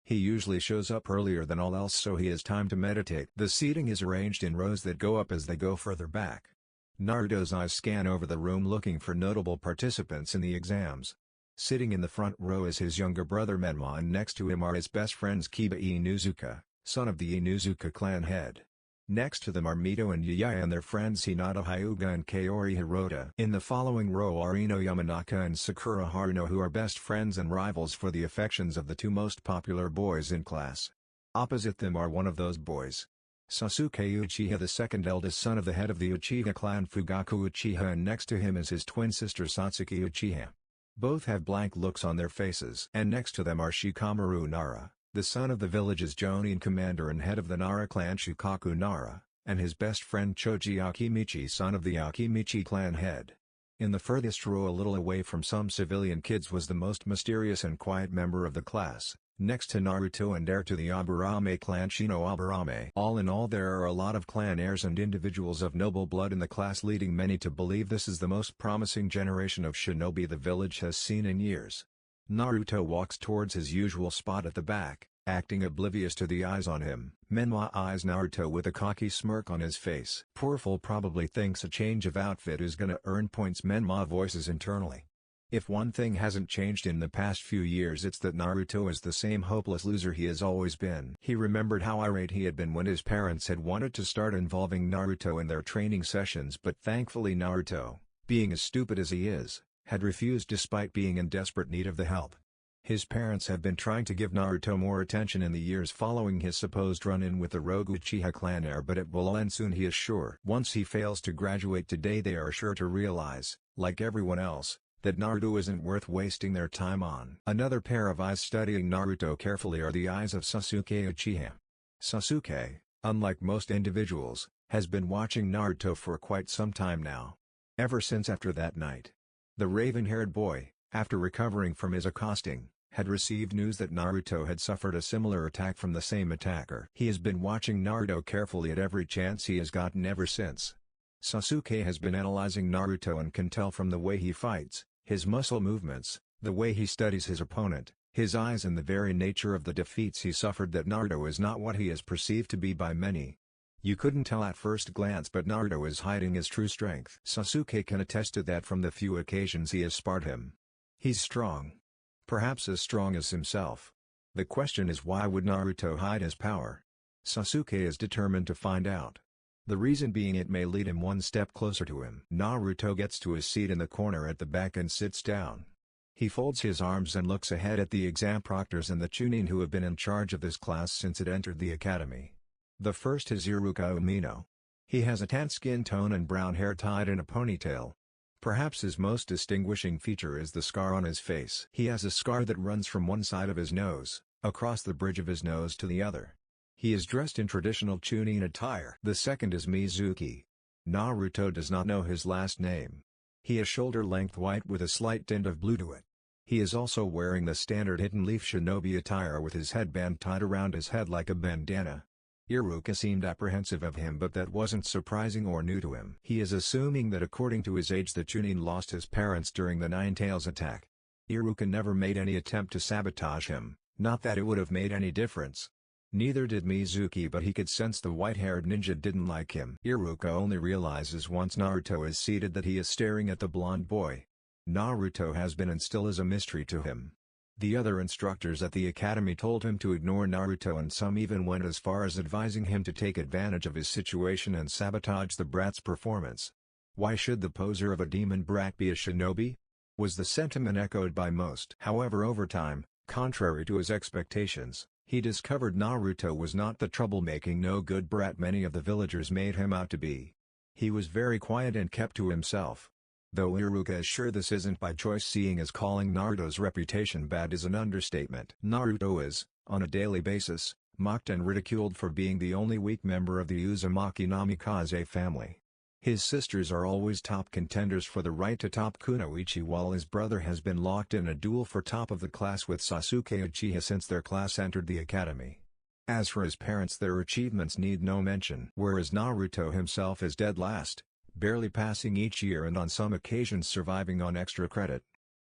He usually shows up earlier than all else so he has time to meditate. The seating is arranged in rows that go up as they go further back. Naruto's eyes scan over the room looking for notable participants in the exams. Sitting in the front row is his younger brother Menma, and next to him are his best friends Kiba Inuzuka, son of the Inuzuka clan head. Next to them are Mito and Yaya and their friends Hinata Hyuga and Kaori Hirota. In the following row are Ino Yamanaka and Sakura Haruno, who are best friends and rivals for the affections of the two most popular boys in class. Opposite them are one of those boys, Sasuke Uchiha, the second eldest son of the head of the Uchiha clan Fugaku Uchiha, and next to him is his twin sister Satsuki Uchiha. Both have blank looks on their faces. And next to them are Shikamaru Nara, the son of the village's Jonin commander and head of the Nara clan Shukaku Nara, and his best friend Choji Akimichi, son of the Akimichi clan head. In the furthest row a little away from some civilian kids was the most mysterious and quiet member of the class, next to Naruto and heir to the Aburame clan Shino Aburame. All in all, there are a lot of clan heirs and individuals of noble blood in the class, leading many to believe this is the most promising generation of shinobi the village has seen in years. Naruto walks towards his usual spot at the back, acting oblivious to the eyes on him. Menma eyes Naruto with a cocky smirk on his face. Poor fool probably thinks a change of outfit is gonna earn points, Menma voices internally. If one thing hasn't changed in the past few years, it's that Naruto is the same hopeless loser he has always been. He remembered how irate he had been when his parents had wanted to start involving Naruto in their training sessions, but thankfully Naruto, being as stupid as he is, had refused despite being in desperate need of the help. His parents have been trying to give Naruto more attention in the years following his supposed run-in with the rogue Uchiha clan heir, but it will end soon, he is sure. Once he fails to graduate today, they are sure to realize, like everyone else, that Naruto isn't worth wasting their time on. Another pair of eyes studying Naruto carefully are the eyes of Sasuke Uchiha. Sasuke, unlike most individuals, has been watching Naruto for quite some time now. Ever since after that night. The raven-haired boy, after recovering from his accosting, had received news that Naruto had suffered a similar attack from the same attacker. He has been watching Naruto carefully at every chance he has gotten ever since. Sasuke has been analyzing Naruto and can tell from the way he fights, his muscle movements, the way he studies his opponent, his eyes, and the very nature of the defeats he suffered that Naruto is not what he is perceived to be by many. You couldn't tell at first glance, but Naruto is hiding his true strength. Sasuke can attest to that from the few occasions he has sparred him. He's strong. Perhaps as strong as himself. The question is, why would Naruto hide his power? Sasuke is determined to find out. The reason being, it may lead him one step closer to him. Naruto gets to his seat in the corner at the back and sits down. He folds his arms and looks ahead at the exam proctors and the Chunin who have been in charge of this class since it entered the academy. The first is Iruka Umino. He has a tan skin tone and brown hair tied in a ponytail. Perhaps his most distinguishing feature is the scar on his face. He has a scar that runs from one side of his nose, across the bridge of his nose to the other. He is dressed in traditional Chunin attire. The second is Mizuki. Naruto does not know his last name. He is shoulder-length white with a slight tint of blue to it. He is also wearing the standard hidden leaf shinobi attire with his headband tied around his head like a bandana. Iruka seemed apprehensive of him, but that wasn't surprising or new to him. He is assuming that according to his age the Chunin lost his parents during the Nine Tails attack. Iruka never made any attempt to sabotage him, not that it would have made any difference. Neither did Mizuki, but he could sense the white-haired ninja didn't like him. Iruka only realizes once Naruto is seated that he is staring at the blonde boy. Naruto has been and still is a mystery to him. The other instructors at the academy told him to ignore Naruto, and some even went as far as advising him to take advantage of his situation and sabotage the brat's performance. Why should the poser of a demon brat be a shinobi? Was the sentiment echoed by most. However, over time, contrary to his expectations, he discovered Naruto was not the troublemaking no-good brat many of the villagers made him out to be. He was very quiet and kept to himself. Though Iruka is sure this isn't by choice, seeing as calling Naruto's reputation bad is an understatement. Naruto is, on a daily basis, mocked and ridiculed for being the only weak member of the Uzumaki Namikaze family. His sisters are always top contenders for the right to top Kunoichi, while his brother has been locked in a duel for top of the class with Sasuke Uchiha since their class entered the academy. As for his parents, their achievements need no mention, whereas Naruto himself is dead last, barely passing each year and on some occasions surviving on extra credit.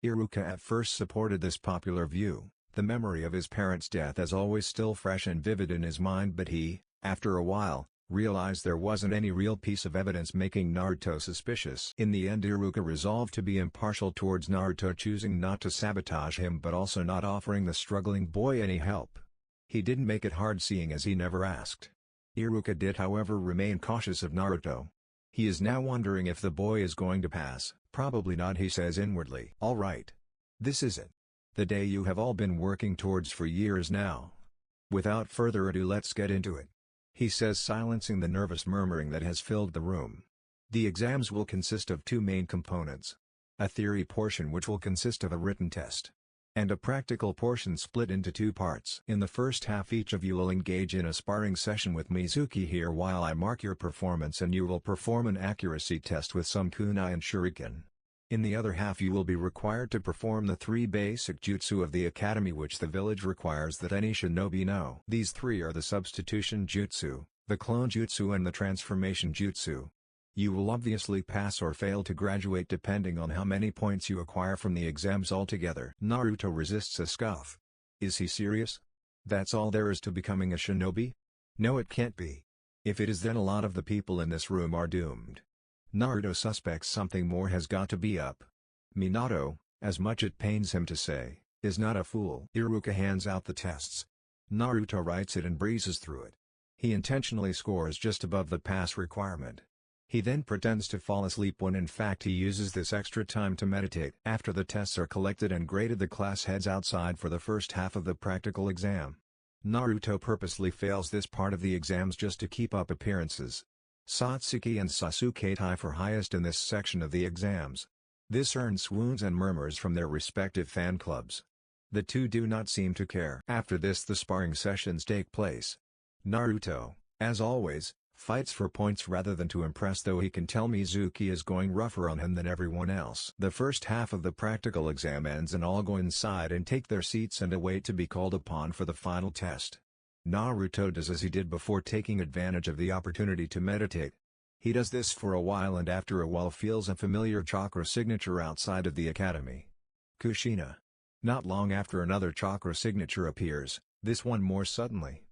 Iruka at first supported this popular view, The memory of his parents' death is always still fresh and vivid in his mind, but he, after a while, realized there wasn't any real piece of evidence making Naruto suspicious. In the end, Iruka resolved to be impartial towards Naruto, choosing not to sabotage him but also not offering the struggling boy any help. He didn't make it hard, seeing as he never asked. Iruka did, however, remain cautious of Naruto. He is now wondering if the boy is going to pass. Probably not, he says inwardly. All right. This is it. The day you have all been working towards for years now. Without further ado, let's get into it, he says, silencing the nervous murmuring that has filled the room. The exams will consist of two main components. A theory portion which will consist of a written test, and a practical portion split into two parts. In the first half, each of you will engage in a sparring session with Mizuki here while I mark your performance, and you will perform an accuracy test with some kunai and shuriken. In the other half, you will be required to perform the 3 basic jutsu of the academy which the village requires that any shinobi know. These 3 are the substitution jutsu, the clone jutsu and the transformation jutsu. You will obviously pass or fail to graduate depending on how many points you acquire from the exams altogether. Naruto resists a scoff. Is he serious? That's all there is to becoming a shinobi? No, it can't be. If it is, then a lot of the people in this room are doomed. Naruto suspects something more has got to be up. Minato, as much it pains him to say, is not a fool. Iruka hands out the tests. Naruto writes it and breezes through it. He intentionally scores just above the pass requirement. He then pretends to fall asleep when in fact he uses this extra time to meditate. After the tests are collected and graded, the class heads outside for the first half of the practical exam. Naruto purposely fails this part of the exams just to keep up appearances. Satsuki and Sasuke tie for highest in this section of the exams. This earns swoons and murmurs from their respective fan clubs. The two do not seem to care. After this, the sparring sessions take place. Naruto, as always, fights for points rather than to impress, though he can tell Mizuki is going rougher on him than everyone else. The first half of the practical exam ends and all go inside and take their seats and await to be called upon for the final test. Naruto does as he did before, taking advantage of the opportunity to meditate. He does this for a while and after a while feels a familiar chakra signature outside of the academy. Kushina. Not long after, another chakra signature appears, this one more suddenly.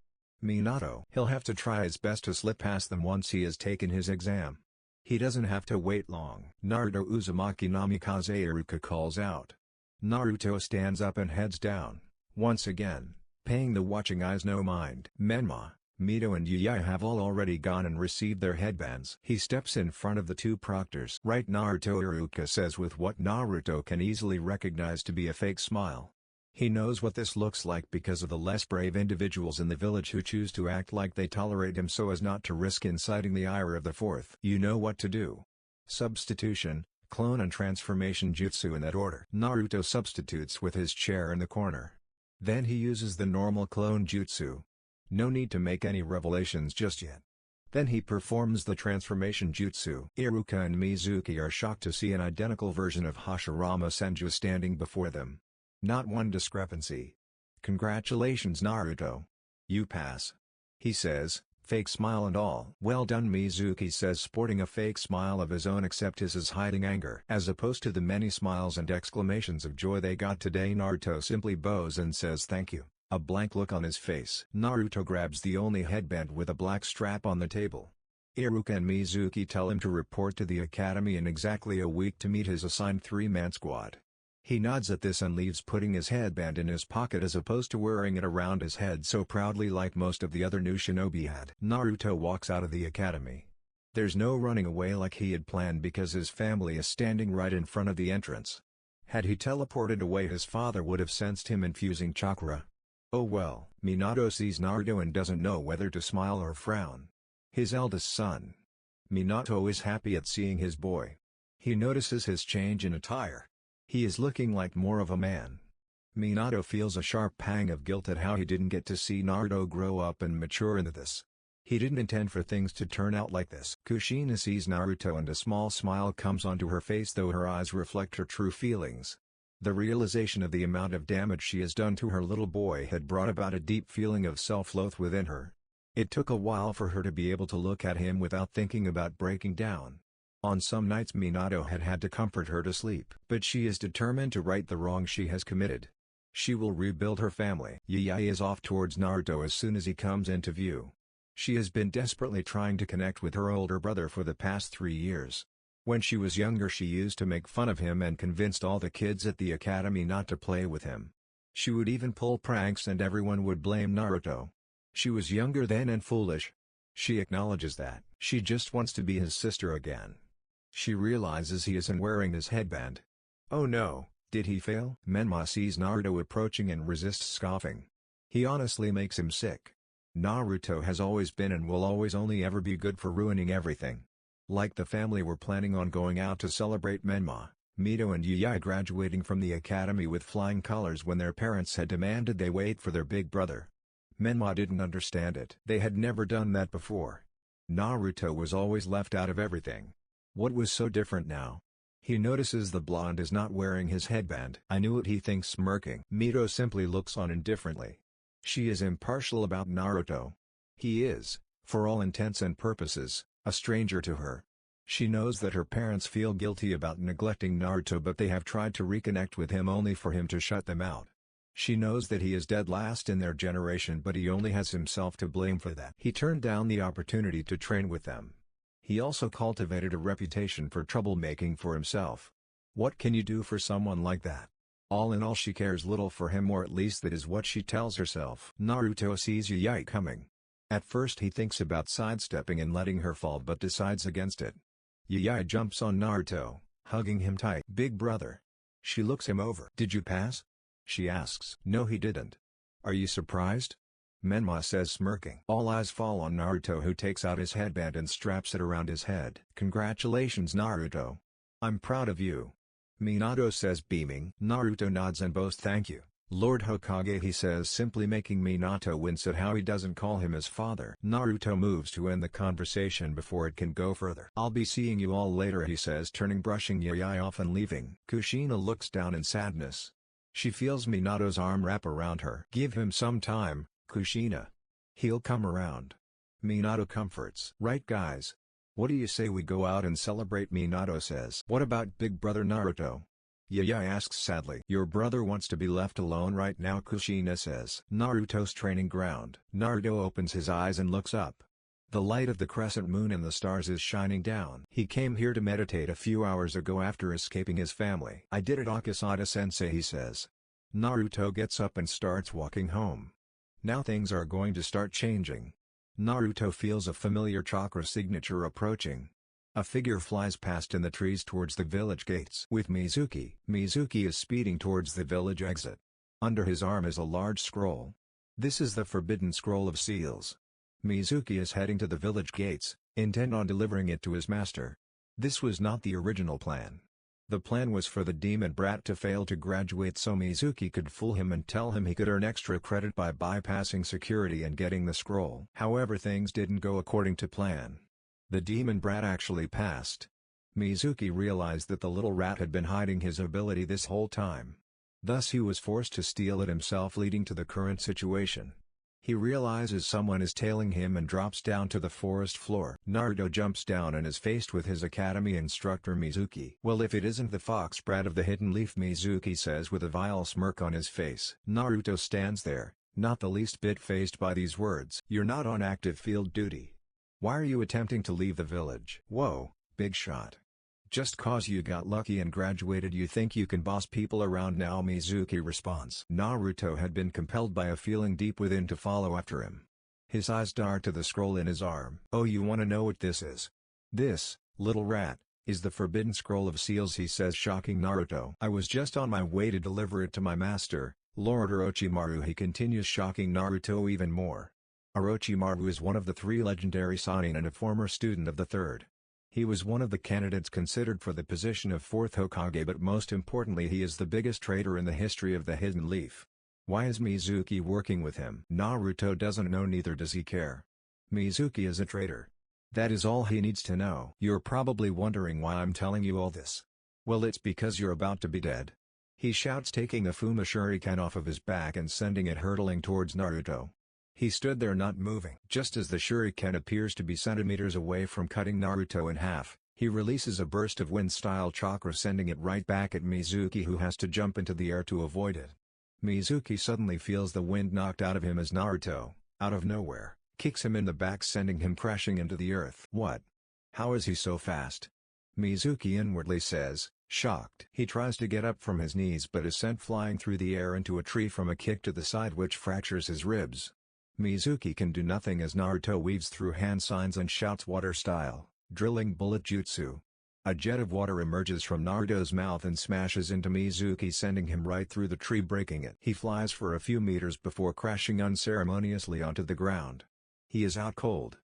Minato. He'll have to try his best to slip past them once he has taken his exam. He doesn't have to wait long. Naruto Uzumaki Namikaze, Iruka calls out. Naruto stands up and heads down, once again, paying the watching eyes no mind. Menma, Mito and Yuya have all already gone and received their headbands. He steps in front of the two proctors. Right, Naruto, Iruka says with what Naruto can easily recognize to be a fake smile. He knows what this looks like because of the less brave individuals in the village who choose to act like they tolerate him so as not to risk inciting the ire of the fourth. You know what to do. Substitution, clone and transformation jutsu in that order. Naruto substitutes with his chair in the corner. Then he uses the normal clone jutsu. No need to make any revelations just yet. Then he performs the transformation jutsu. Iruka and Mizuki are shocked to see an identical version of Hashirama Senju standing before them. Not one discrepancy. Congratulations, Naruto. You pass, he says, fake smile and all. Well done, Mizuki says, sporting a fake smile of his own, except his is hiding anger. As opposed to the many smiles and exclamations of joy they got today, Naruto simply bows and says thank you, a blank look on his face. Naruto grabs the only headband with a black strap on the table. Iruka and Mizuki tell him to report to the academy in exactly a week to meet his assigned 3-man squad. He nods at this and leaves, putting his headband in his pocket as opposed to wearing it around his head so proudly like most of the other new shinobi had. Naruto walks out of the academy. There's no running away like he had planned because his family is standing right in front of the entrance. Had he teleported away, his father would have sensed him infusing chakra. Oh well. Minato sees Naruto and doesn't know whether to smile or frown. His eldest son. Minato is happy at seeing his boy. He notices his change in attire. He is looking like more of a man. Minato feels a sharp pang of guilt at how he didn't get to see Naruto grow up and mature into this. He didn't intend for things to turn out like this. Kushina sees Naruto and a small smile comes onto her face, though her eyes reflect her true feelings. The realization of the amount of damage she has done to her little boy had brought about a deep feeling of self-loath within her. It took a while for her to be able to look at him without thinking about breaking down. On some nights Minato had to comfort her to sleep. But she is determined to right the wrong she has committed. She will rebuild her family. Yaoi is off towards Naruto as soon as he comes into view. She has been desperately trying to connect with her older brother for the past 3 years. When she was younger she used to make fun of him and convinced all the kids at the academy not to play with him. She would even pull pranks and everyone would blame Naruto. She was younger then and foolish. She acknowledges that. She just wants to be his sister again. She realizes he isn't wearing his headband. Oh no, did he fail? Menma sees Naruto approaching and resists scoffing. He honestly makes him sick. Naruto has always been and will always only ever be good for ruining everything. Like the family were planning on going out to celebrate Menma, Mito and Yaoi graduating from the academy with flying colors when their parents had demanded they wait for their big brother. Menma didn't understand it. They had never done that before. Naruto was always left out of everything. What was so different now? He notices the blonde is not wearing his headband. I knew it, he thinks, smirking. Mito simply looks on indifferently. She is impartial about Naruto. He is, for all intents and purposes, a stranger to her. She knows that her parents feel guilty about neglecting Naruto, but they have tried to reconnect with him only for him to shut them out. She knows that he is dead last in their generation, but he only has himself to blame for that. He turned down the opportunity to train with them. He also cultivated a reputation for troublemaking for himself. What can you do for someone like that? All in all, she cares little for him, or at least that is what she tells herself. Naruto sees Yaoi coming. At first he thinks about sidestepping and letting her fall, but decides against it. Yaoi jumps on Naruto, hugging him tight. Big brother. She looks him over. Did you pass? She asks. No, he didn't. Are you surprised? Menma says, smirking. All eyes fall on Naruto, who takes out his headband and straps it around his head. Congratulations, Naruto. I'm proud of you. Minato says, beaming. Naruto nods and boasts, thank you, Lord Hokage, he says, simply making Minato wince at how he doesn't call him his father. Naruto moves to end the conversation before it can go further. I'll be seeing you all later, he says, turning, brushing Yaoi off and leaving. Kushina looks down in sadness. She feels Minato's arm wrap around her. Give him some time, Kushina. He'll come around. Minato comforts. Right guys? What do you say we go out and celebrate, Minato says. What about big brother Naruto? Yaoi asks sadly. Your brother wants to be left alone right now, Kushina says. Naruto's training ground. Naruto opens his eyes and looks up. The light of the crescent moon and the stars is shining down. He came here to meditate a few hours ago after escaping his family. I did it, Akasada-sensei, he says. Naruto gets up and starts walking home. Now things are going to start changing. Naruto feels a familiar chakra signature approaching. A figure flies past in the trees towards the village gates. With Mizuki. Mizuki is speeding towards the village exit. Under his arm is a large scroll. This is the Forbidden Scroll of Seals. Mizuki is heading to the village gates, intent on delivering it to his master. This was not the original plan. The plan was for the demon brat to fail to graduate so Mizuki could fool him and tell him he could earn extra credit by bypassing security and getting the scroll. However, things didn't go according to plan. The demon brat actually passed. Mizuki realized that the little rat had been hiding his ability this whole time. Thus he was forced to steal it himself, leading to the current situation. He realizes someone is tailing him and drops down to the forest floor. Naruto jumps down and is faced with his academy instructor Mizuki. Well, if it isn't the fox brat of the hidden leaf, Mizuki says with a vile smirk on his face. Naruto stands there, not the least bit fazed by these words. You're not on active field duty. Why are you attempting to leave the village? Whoa, big shot. Just cause you got lucky and graduated you think you can boss people around now, Mizuki responds. Naruto had been compelled by a feeling deep within to follow after him. His eyes dart to the scroll in his arm. Oh, you wanna know what this is? This, little rat, is the Forbidden Scroll of Seals, he says, shocking Naruto. I was just on my way to deliver it to my master, Lord Orochimaru, he continues, shocking Naruto even more. Orochimaru is one of the 3 legendary Sannin and a former student of the 3rd. He was one of the candidates considered for the position of 4th Hokage, but most importantly he is the biggest traitor in the history of the Hidden Leaf. Why is Mizuki working with him? Naruto doesn't know, neither does he care. Mizuki is a traitor. That is all he needs to know. You're probably wondering why I'm telling you all this. Well, it's because you're about to be dead. He shouts, taking a Fuma Shuriken off of his back and sending it hurtling towards Naruto. He stood there not moving. Just as the shuriken appears to be centimeters away from cutting Naruto in half, he releases a burst of wind-style chakra, sending it right back at Mizuki, who has to jump into the air to avoid it. Mizuki suddenly feels the wind knocked out of him as Naruto, out of nowhere, kicks him in the back, sending him crashing into the earth. What? How is he so fast? Mizuki inwardly says, shocked. He tries to get up from his knees but is sent flying through the air into a tree from a kick to the side which fractures his ribs. Mizuki can do nothing as Naruto weaves through hand signs and shouts water style, drilling bullet jutsu. A jet of water emerges from Naruto's mouth and smashes into Mizuki, sending him right through the tree, breaking it. He flies for a few meters before crashing unceremoniously onto the ground. He is out cold.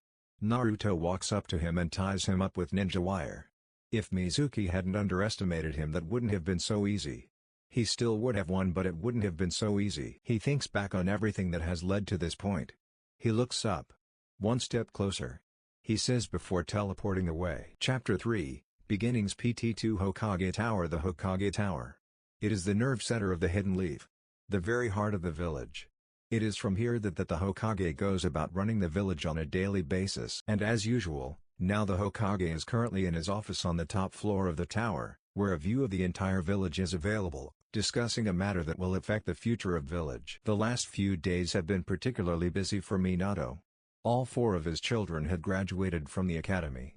Naruto walks up to him and ties him up with ninja wire. If Mizuki hadn't underestimated him, that wouldn't have been so easy. He still would have won, but it wouldn't have been so easy. He thinks back on everything that has led to this point. He looks up. One step closer, he says before teleporting away. Chapter 3. Beginnings. PT2 Hokage Tower. The Hokage Tower. It is the nerve center of the Hidden Leaf. The very heart of the village. It is from here that the Hokage goes about running the village on a daily basis. And as usual, now the Hokage is currently in his office on the top floor of the tower, where a view of the entire village is available, discussing a matter that will affect the future of village. The last few days have been particularly busy for Minato. All 4 of his children had graduated from the academy.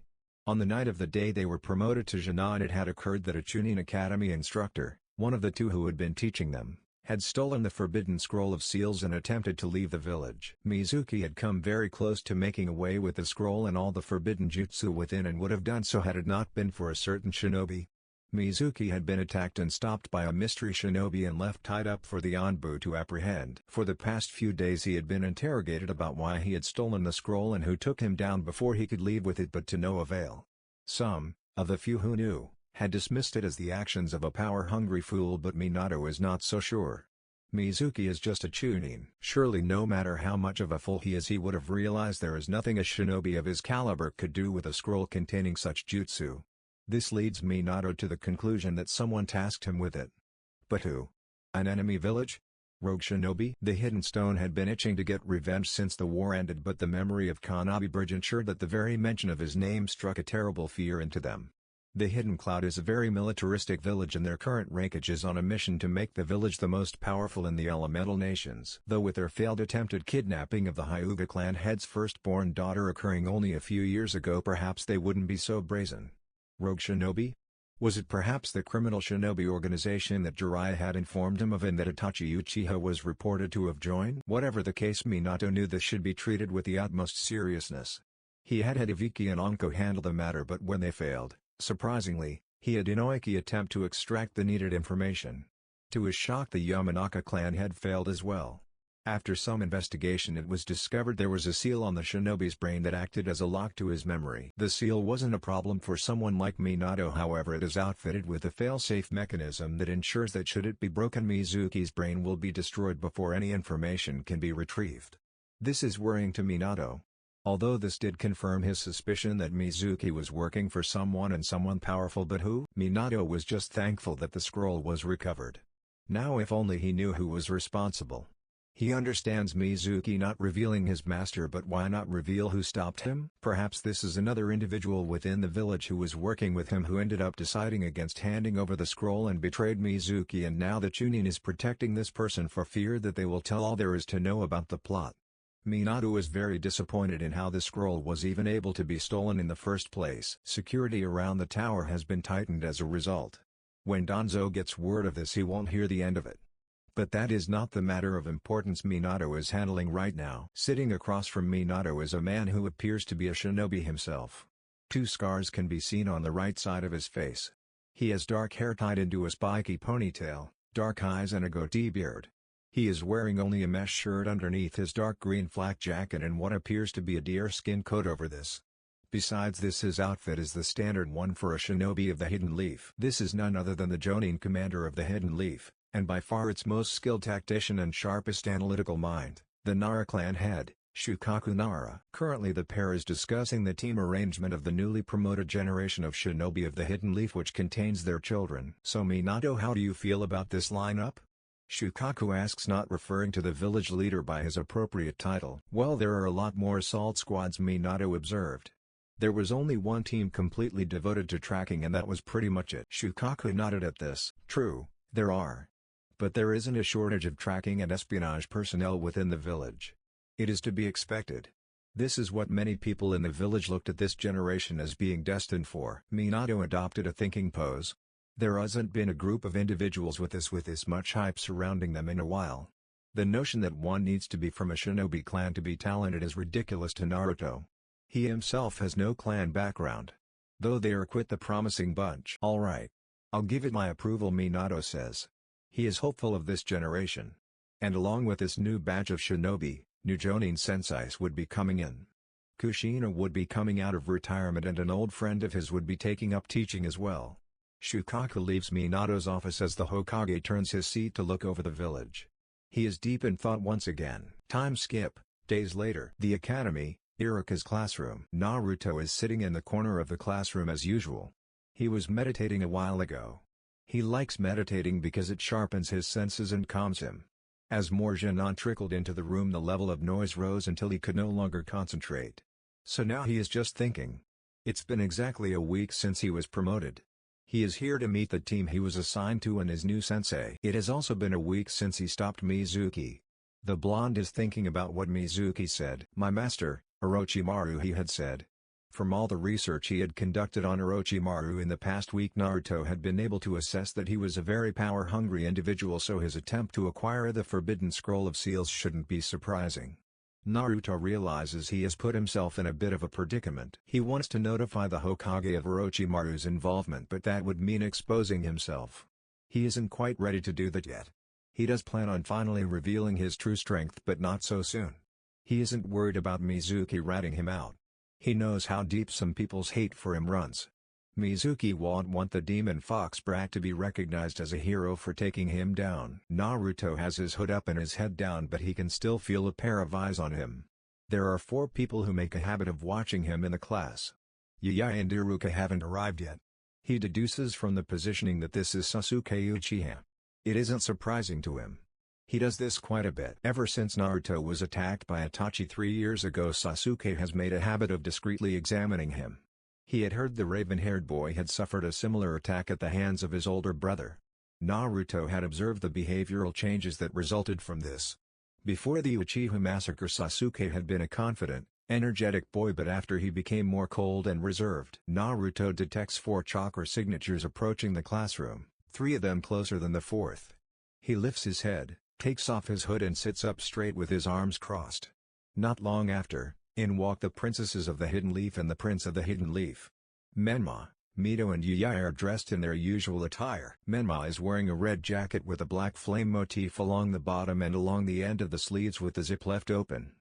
On the night of the day they were promoted to Chunin, it had occurred that a Chunin Academy instructor, one of the 2 who had been teaching them, had stolen the forbidden scroll of seals and attempted to leave the village. Mizuki had come very close to making away with the scroll and all the forbidden jutsu within, and would have done so had it not been for a certain shinobi. Mizuki had been attacked and stopped by a mystery shinobi and left tied up for the Anbu to apprehend. For the past few days he had been interrogated about why he had stolen the scroll and who took him down before he could leave with it, but to no avail. Some, of the few who knew, had dismissed it as the actions of a power-hungry fool, but Minato is not so sure. Mizuki is just a Chunin. Surely no matter how much of a fool he is, he would have realized there is nothing a shinobi of his caliber could do with a scroll containing such jutsu. This leads Minato to the conclusion that someone tasked him with it. But who? An enemy village? Rogue shinobi? The Hidden Stone had been itching to get revenge since the war ended, but the memory of Konoha Bridge ensured that the very mention of his name struck a terrible fear into them. The Hidden Cloud is a very militaristic village, and their current rankage is on a mission to make the village the most powerful in the elemental nations. Though with their failed attempted kidnapping of the Hyuga clan head's firstborn daughter occurring only a few years ago, perhaps they wouldn't be so brazen. Rogue shinobi? Was it perhaps the criminal shinobi organization that Jiraiya had informed him of and that Itachi Uchiha was reported to have joined? Whatever the case, Minato knew this should be treated with the utmost seriousness. He had Hideviki and Anko handle the matter, but when they failed, surprisingly, he had Inoiki attempt to extract the needed information. To his shock, the Yamanaka clan had failed as well. After some investigation, it was discovered there was a seal on the shinobi's brain that acted as a lock to his memory. The seal wasn't a problem for someone like Minato, however it is outfitted with a fail-safe mechanism that ensures that should it be broken, Mizuki's brain will be destroyed before any information can be retrieved. This is worrying to Minato. Although this did confirm his suspicion that Mizuki was working for someone, and someone powerful, but who? Minato was just thankful that the scroll was recovered. Now if only he knew who was responsible. He understands Mizuki not revealing his master, but why not reveal who stopped him? Perhaps this is another individual within the village who was working with him who ended up deciding against handing over the scroll and betrayed Mizuki, and now the Chunin is protecting this person for fear that they will tell all there is to know about the plot. Minato is very disappointed in how the scroll was even able to be stolen in the first place. Security around the tower has been tightened as a result. When Danzo gets word of this, he won't hear the end of it. But that is not the matter of importance Minato is handling right now. Sitting across from Minato is a man who appears to be a shinobi himself. 2 scars can be seen on the right side of his face. He has dark hair tied into a spiky ponytail, dark eyes and a goatee beard. He is wearing only a mesh shirt underneath his dark green flak jacket and what appears to be a deerskin coat over this. Besides this, his outfit is the standard one for a shinobi of the Hidden Leaf. This is none other than the Jonin commander of the Hidden Leaf, and by far its most skilled tactician and sharpest analytical mind, the Nara clan head, Shukaku Nara. Currently the pair is discussing the team arrangement of the newly promoted generation of shinobi of the Hidden Leaf, which contains their children. So Minato, how do you feel about this lineup? Shukaku asks, not referring to the village leader by his appropriate title. Well, there are a lot more assault squads, Minato observed. There was only one team completely devoted to tracking, and that was pretty much it. Shukaku nodded at this. True, there are. But there isn't a shortage of tracking and espionage personnel within the village. It is to be expected. This is what many people in the village looked at this generation as being destined for. Minato adopted a thinking pose. There hasn't been a group of individuals with this much hype surrounding them in a while. The notion that one needs to be from a shinobi clan to be talented is ridiculous to Naruto. He himself has no clan background. Though they are quite the promising bunch. Alright. I'll give it my approval, Minato says. He is hopeful of this generation. And along with this new batch of shinobi, new Jonin senseis would be coming in. Kushina would be coming out of retirement and an old friend of his would be taking up teaching as well. Shukaku leaves Minato's office as the Hokage turns his seat to look over the village. He is deep in thought once again. Time skip, days later. The academy, Iruka's classroom. Naruto is sitting in the corner of the classroom as usual. He was meditating a while ago. He likes meditating because it sharpens his senses and calms him. As more Genon trickled into the room, the level of noise rose until he could no longer concentrate. So now he is just thinking. It's been exactly a week since he was promoted. He is here to meet the team he was assigned to and his new sensei. It has also been a week since he stopped Mizuki. The blonde is thinking about what Mizuki said. My master, Orochimaru, he had said. From all the research he had conducted on Orochimaru in the past week, Naruto had been able to assess that he was a very power-hungry individual, so his attempt to acquire the Forbidden Scroll of Seals shouldn't be surprising. Naruto realizes he has put himself in a bit of a predicament. He wants to notify the Hokage of Orochimaru's involvement, but that would mean exposing himself. He isn't quite ready to do that yet. He does plan on finally revealing his true strength, but not so soon. He isn't worried about Mizuki ratting him out. He knows how deep some people's hate for him runs. Mizuki won't want the demon fox brat to be recognized as a hero for taking him down. Naruto has his hood up and his head down, but he can still feel a pair of eyes on him. There are 4 people who make a habit of watching him in the class. Yaoi and Iruka haven't arrived yet. He deduces from the positioning that this is Sasuke Uchiha. It isn't surprising to him. He does this quite a bit. Ever since Naruto was attacked by Itachi 3 years ago, Sasuke has made a habit of discreetly examining him. He had heard the raven-haired boy had suffered a similar attack at the hands of his older brother. Naruto had observed the behavioral changes that resulted from this. Before the Uchiha massacre, Sasuke had been a confident, energetic boy, but after he became more cold and reserved. Naruto detects 4 chakra signatures approaching the classroom, 3 of them closer than the 4th. He lifts his head, takes off his hood and sits up straight with his arms crossed. Not long after, in walk the princesses of the Hidden Leaf and the prince of the Hidden Leaf. Menma, Mito and Yaoi are dressed in their usual attire. Menma is wearing a red jacket with a black flame motif along the bottom and along the end of the sleeves with the zip left open.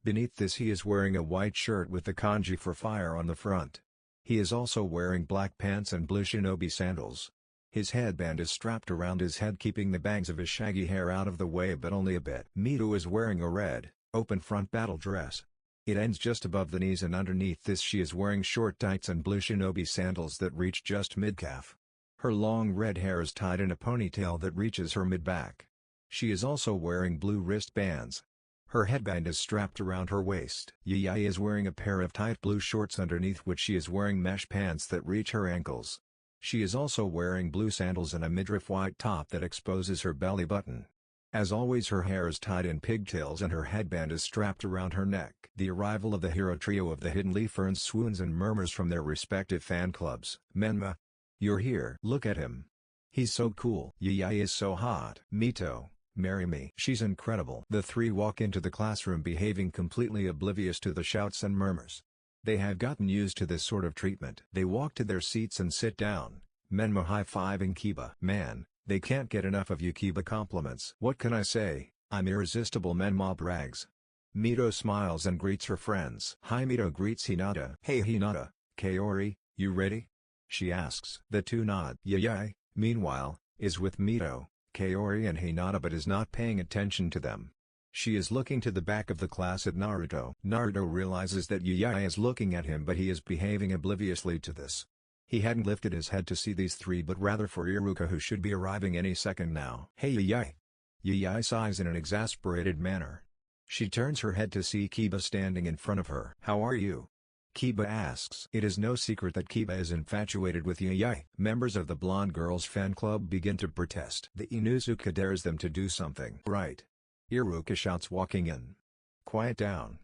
Beneath this he is wearing a white shirt with the kanji for fire on the front. He is also wearing black pants and blue shinobi sandals. His headband is strapped around his head, keeping the bangs of his shaggy hair out of the way but only a bit. Mito is wearing a red, open front battle dress. It ends just above the knees, and underneath this she is wearing short tights and blue shinobi sandals that reach just mid-calf. Her long red hair is tied in a ponytail that reaches her mid-back. She is also wearing blue wristbands. Her headband is strapped around her waist. Yaoi is wearing a pair of tight blue shorts underneath which she is wearing mesh pants that reach her ankles. She is also wearing blue sandals and a midriff white top that exposes her belly button. As always, her hair is tied in pigtails and her headband is strapped around her neck. The arrival of the hero trio of the Hidden Leaf earns swoons and murmurs from their respective fan clubs. Menma, you're here. Look at him. He's so cool. Yaoi is so hot. Mito, marry me. She's incredible. The 3 walk into the classroom behaving completely oblivious to the shouts and murmurs. They have gotten used to this sort of treatment. They walk to their seats and sit down, Menma high-fiving Kiba. Man, they can't get enough of you. Kiba compliments. What can I say, I'm irresistible. Menma brags. Mito smiles and greets her friends. Hi. Mito greets Hinata. Hey Hinata, Kaori, you ready? She asks. The 2 nod. Yaoi, meanwhile, is with Mito, Kaori and Hinata but is not paying attention to them. She is looking to the back of the class at Naruto. Naruto realizes that Yaoi is looking at him, but he is behaving obliviously to this. He hadn't lifted his head to see these 3 but rather for Iruka, who should be arriving any second now. Hey Yaoi. Yaoi sighs in an exasperated manner. She turns her head to see Kiba standing in front of her. How are you? Kiba asks. It is no secret that Kiba is infatuated with Yayai. Members of the blonde girl's fan club begin to protest. The Inuzuka dares them to do something right. Iruka shouts walking in. Quiet down.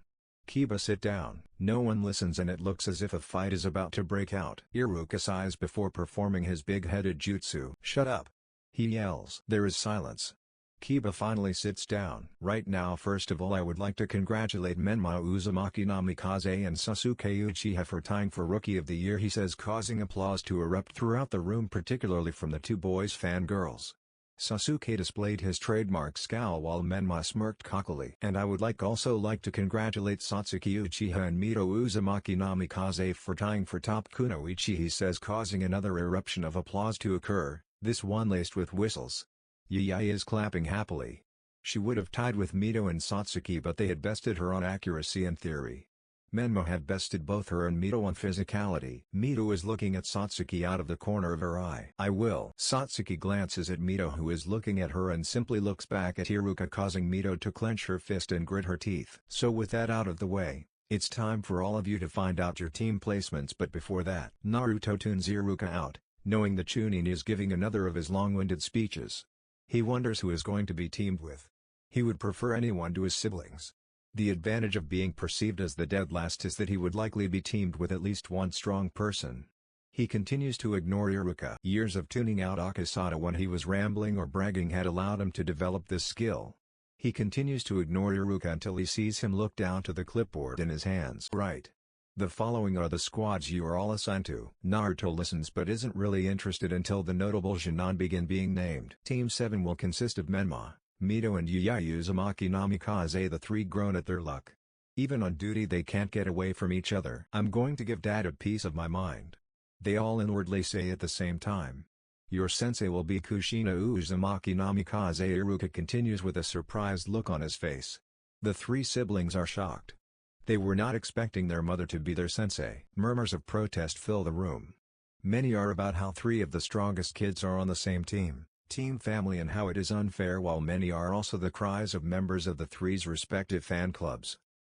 Kiba, sit down. No one listens and it looks as if a fight is about to break out. Iruka sighs before performing his big-headed jutsu. Shut up. He yells. There is silence. Kiba finally sits down. Right now, first of all, I would like to congratulate Menma Uzumaki Namikaze and Sasuke Uchiha for tying for Rookie of the Year, he says, causing applause to erupt throughout the room, particularly from the two boys' fangirls. Sasuke displayed his trademark scowl while Menma smirked cockily. And I would also like to congratulate Satsuki Uchiha and Mito Uzumaki Namikaze for tying for top kunoichi, he says, causing another eruption of applause to occur, this one laced with whistles. Yayai is clapping happily. She would have tied with Mito and Satsuki, but they had bested her on accuracy and theory. Menma had bested both her and Mito on physicality. Mito is looking at Satsuki out of the corner of her eye. I will. Satsuki glances at Mito, who is looking at her, and simply looks back at Iruka, causing Mito to clench her fist and grit her teeth. So with that out of the way, it's time for all of you to find out your team placements, but before that, Naruto tunes Iruka out, knowing the Chunin is giving another of his long-winded speeches. He wonders who is going to be teamed with. He would prefer anyone to his siblings. The advantage of being perceived as the dead last is that he would likely be teamed with at least one strong person. He continues to ignore Iruka. Years of tuning out Akasada when he was rambling or bragging had allowed him to develop this skill. He continues to ignore Iruka until he sees him look down to the clipboard in his hands. Right. The following are the squads you are all assigned to. Naruto listens but isn't really interested until the notable Chunin begin being named. Team 7 will consist of Menma, Mito and Yayai Uzumaki Namikaze, the three grown at their luck. Even on duty they can't get away from each other. I'm going to give Dad a piece of my mind. They all inwardly say at the same time. Your sensei will be Kushina Uzumaki Namikaze. Iruka continues with a surprised look on his face. The three siblings are shocked. They were not expecting their mother to be their sensei. Murmurs of protest fill the room. Many are about how three of the strongest kids are on the same team family, and how it is unfair, while many are also the cries of members of the three's respective fan clubs.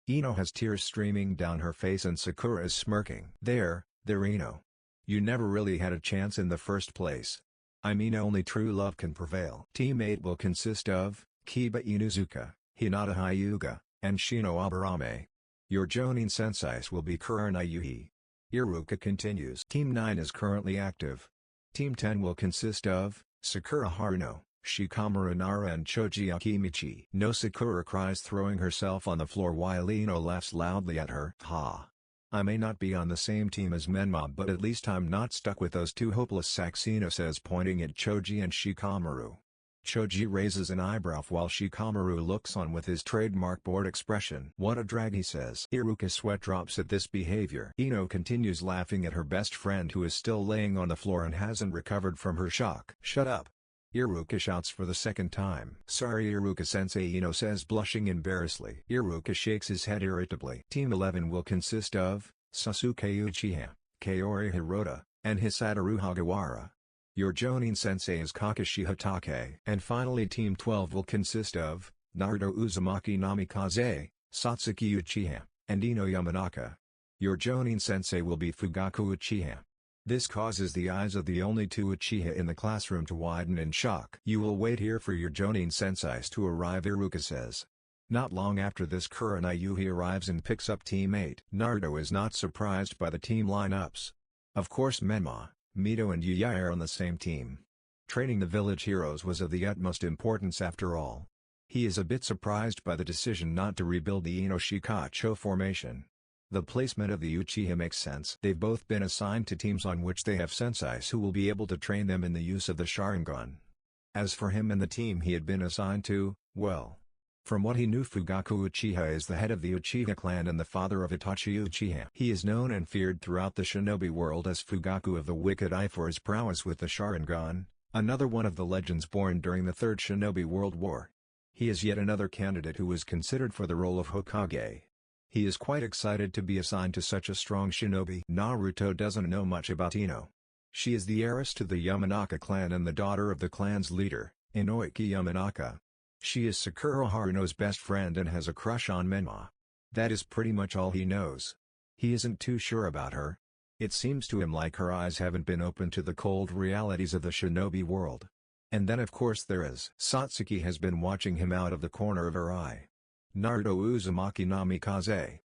Ino has tears streaming down her face and Sakura is smirking. There, Ino. You never really had a chance in the first place. I mean, only true love can prevail. Team 8 will consist of Kiba Inuzuka, Hinata Hyuga, and Shino Aburame. Your Jonin senseis will be Kurana Yuhi. Iruka continues. Team 9 is currently active. Team 10 will consist of Sakura Haruno, Shikamaru Nara and Choji Akimichi. No, Sakura cries, throwing herself on the floor while Ino laughs loudly at her. Ha! I may not be on the same team as Menma, but at least I'm not stuck with those two hopeless sacks, Ino says, pointing at Choji and Shikamaru. Choji raises an eyebrow while Shikamaru looks on with his trademark bored expression. What a drag, he says. Iruka's sweat drops at this behavior. Ino continues laughing at her best friend, who is still laying on the floor and hasn't recovered from her shock. Shut up! Iruka shouts for the second time. Sorry Iruka-sensei, Ino says, blushing embarrassedly. Iruka shakes his head irritably. Team 11 will consist of Sasuke Uchiha, Kaori Hirota, and Hisatoru Hagawara. Your Jonin sensei is Kakashi Hatake. And finally, Team 12 will consist of Naruto Uzumaki Namikaze, Satsuki Uchiha, and Ino Yamanaka. Your Jonin sensei will be Fugaku Uchiha. This causes the eyes of the only two Uchiha in the classroom to widen in shock. You will wait here for your Jonin senseis to arrive, Iruka says. Not long after this, Kurana Yuhi arrives and picks up Team 8. Naruto is not surprised by the team lineups. Of course, Menma, Mito and Yayai are on the same team. Training the village heroes was of the utmost importance after all. He is a bit surprised by the decision not to rebuild the Ino Shikacho formation. The placement of the Uchiha makes sense. They've both been assigned to teams on which they have senseis who will be able to train them in the use of the Sharingan. As for him and the team he had been assigned to, well, from what he knew, Fugaku Uchiha is the head of the Uchiha clan and the father of Itachi Uchiha. He is known and feared throughout the shinobi world as Fugaku of the Wicked Eye for his prowess with the Sharingan, another one of the legends born during the Third Shinobi World War. He is yet another candidate who was considered for the role of Hokage. He is quite excited to be assigned to such a strong shinobi. Naruto doesn't know much about Ino. She is the heiress to the Yamanaka clan and the daughter of the clan's leader, Inoiki Yamanaka. She is Sakura Haruno's best friend and has a crush on Menma. That is pretty much all he knows. He isn't too sure about her. It seems to him like her eyes haven't been opened to the cold realities of the shinobi world. And then of course there is. Satsuki has been watching him out of the corner of her eye. Naruto Uzumaki Namikaze.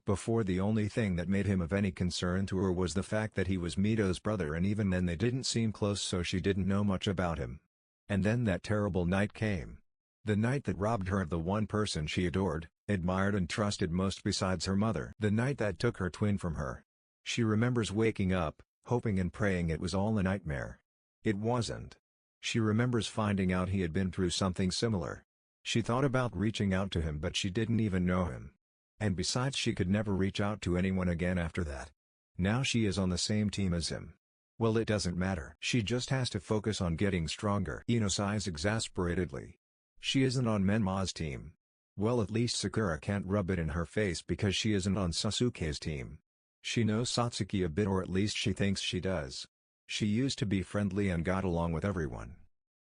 Before, the only thing that made him of any concern to her was the fact that he was Mito's brother, and even then they didn't seem close, so she didn't know much about him. And then that terrible night came. The night that robbed her of the one person she adored, admired and trusted most besides her mother. The night that took her twin from her. She remembers waking up, hoping and praying it was all a nightmare. It wasn't. She remembers finding out he had been through something similar. She thought about reaching out to him, but she didn't even know him. And besides, she could never reach out to anyone again after that. Now she is on the same team as him. Well, it doesn't matter. She just has to focus on getting stronger. Ino sighs exasperatedly. She isn't on Menma's team. Well, at least Sakura can't rub it in her face because she isn't on Sasuke's team. She knows Satsuki a bit, or at least she thinks she does. She used to be friendly and got along with everyone.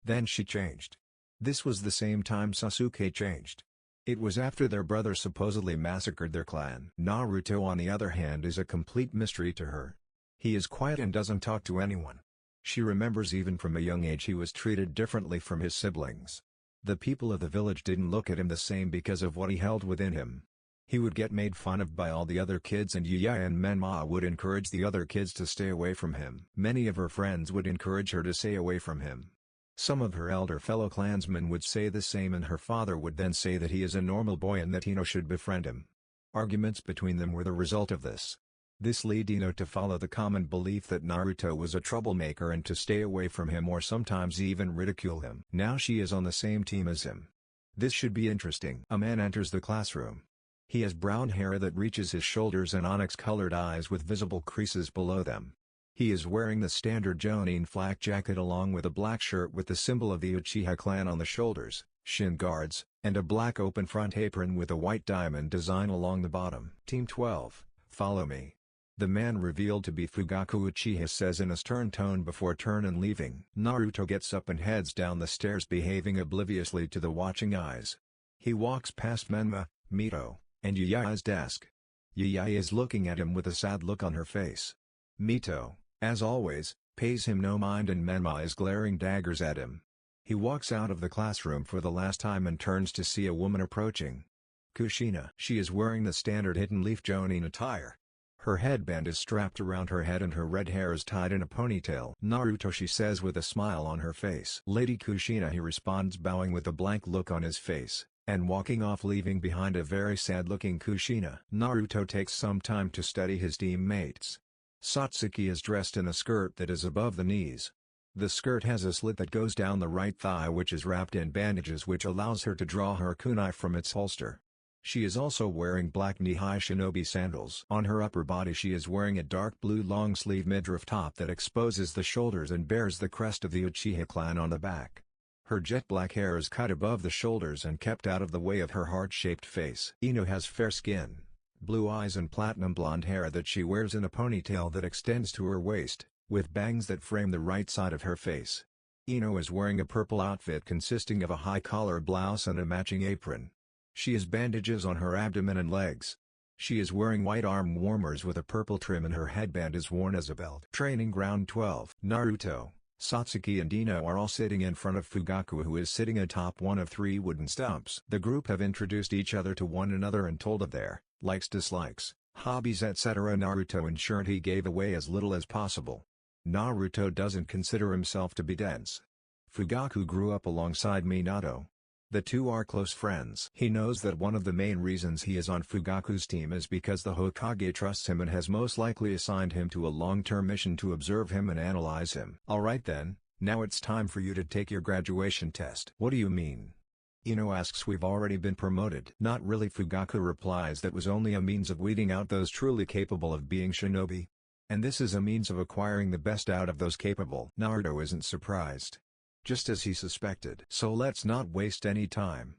Then she changed. This was the same time Sasuke changed. It was after their brother supposedly massacred their clan. Naruto, on the other hand, is a complete mystery to her. He is quiet and doesn't talk to anyone. She remembers even from a young age he was treated differently from his siblings. The people of the village didn't look at him the same because of what he held within him. He would get made fun of by all the other kids, and Yuya and Menma would encourage the other kids to stay away from him. Many of her friends would encourage her to stay away from him. Some of her elder fellow clansmen would say the same, and her father would then say that he is a normal boy and that Ino should befriend him. Arguments between them were the result of this. This led Ino to follow the common belief that Naruto was a troublemaker and to stay away from him, or sometimes even ridicule him. Now she is on the same team as him. This should be interesting. A man enters the classroom. He has brown hair that reaches his shoulders and onyx-colored eyes with visible creases below them. He is wearing the standard Jonin flak jacket along with a black shirt with the symbol of the Uchiha clan on the shoulders, shin guards, and a black open front apron with a white diamond design along the bottom. Team 12, follow me. The man revealed to be Fugaku Uchiha says in a stern tone before turning and leaving. Naruto gets up and heads down the stairs, behaving obliviously to the watching eyes. He walks past Menma, Mito, and Yuya's desk. Yuya is looking at him with a sad look on her face. Mito, as always, pays him no mind, and Menma is glaring daggers at him. He walks out of the classroom for the last time and turns to see a woman approaching. Kushina. She is wearing the standard hidden leaf Jonin attire. Her headband is strapped around her head and her red hair is tied in a ponytail. Naruto, she says with a smile on her face. Lady Kushina, he responds, bowing with a blank look on his face, and walking off, leaving behind a very sad-looking Kushina. Naruto takes some time to study his teammates. Satsuki is dressed in a skirt that is above the knees. The skirt has a slit that goes down the right thigh, which is wrapped in bandages, which allows her to draw her kunai from its holster. She is also wearing black knee-high shinobi sandals. On her upper body she is wearing a dark blue long-sleeve midriff top that exposes the shoulders and bears the crest of the Uchiha clan on the back. Her jet black hair is cut above the shoulders and kept out of the way of her heart-shaped face. Ino has fair skin, blue eyes and platinum blonde hair that she wears in a ponytail that extends to her waist, with bangs that frame the right side of her face. Ino is wearing a purple outfit consisting of a high-collar blouse and a matching apron. She has bandages on her abdomen and legs. She is wearing white arm warmers with a purple trim, and her headband is worn as a belt. Training Ground 12. Naruto, Satsuki and Ino are all sitting in front of Fugaku, who is sitting atop one of 3 wooden stumps. The group have introduced each other to one another and told of their likes-dislikes, hobbies, etc. Naruto ensured he gave away as little as possible. Naruto doesn't consider himself to be dense. Fugaku grew up alongside Minato. The two are close friends. He knows that one of the main reasons he is on Fugaku's team is because the Hokage trusts him and has most likely assigned him to a long-term mission to observe him and analyze him. Alright then, now it's time for you to take your graduation test. What do you mean? Ino asks. We've already been promoted. Not really, Fugaku replies. That was only a means of weeding out those truly capable of being shinobi. And this is a means of acquiring the best out of those capable. Naruto isn't surprised. Just as he suspected. So let's not waste any time.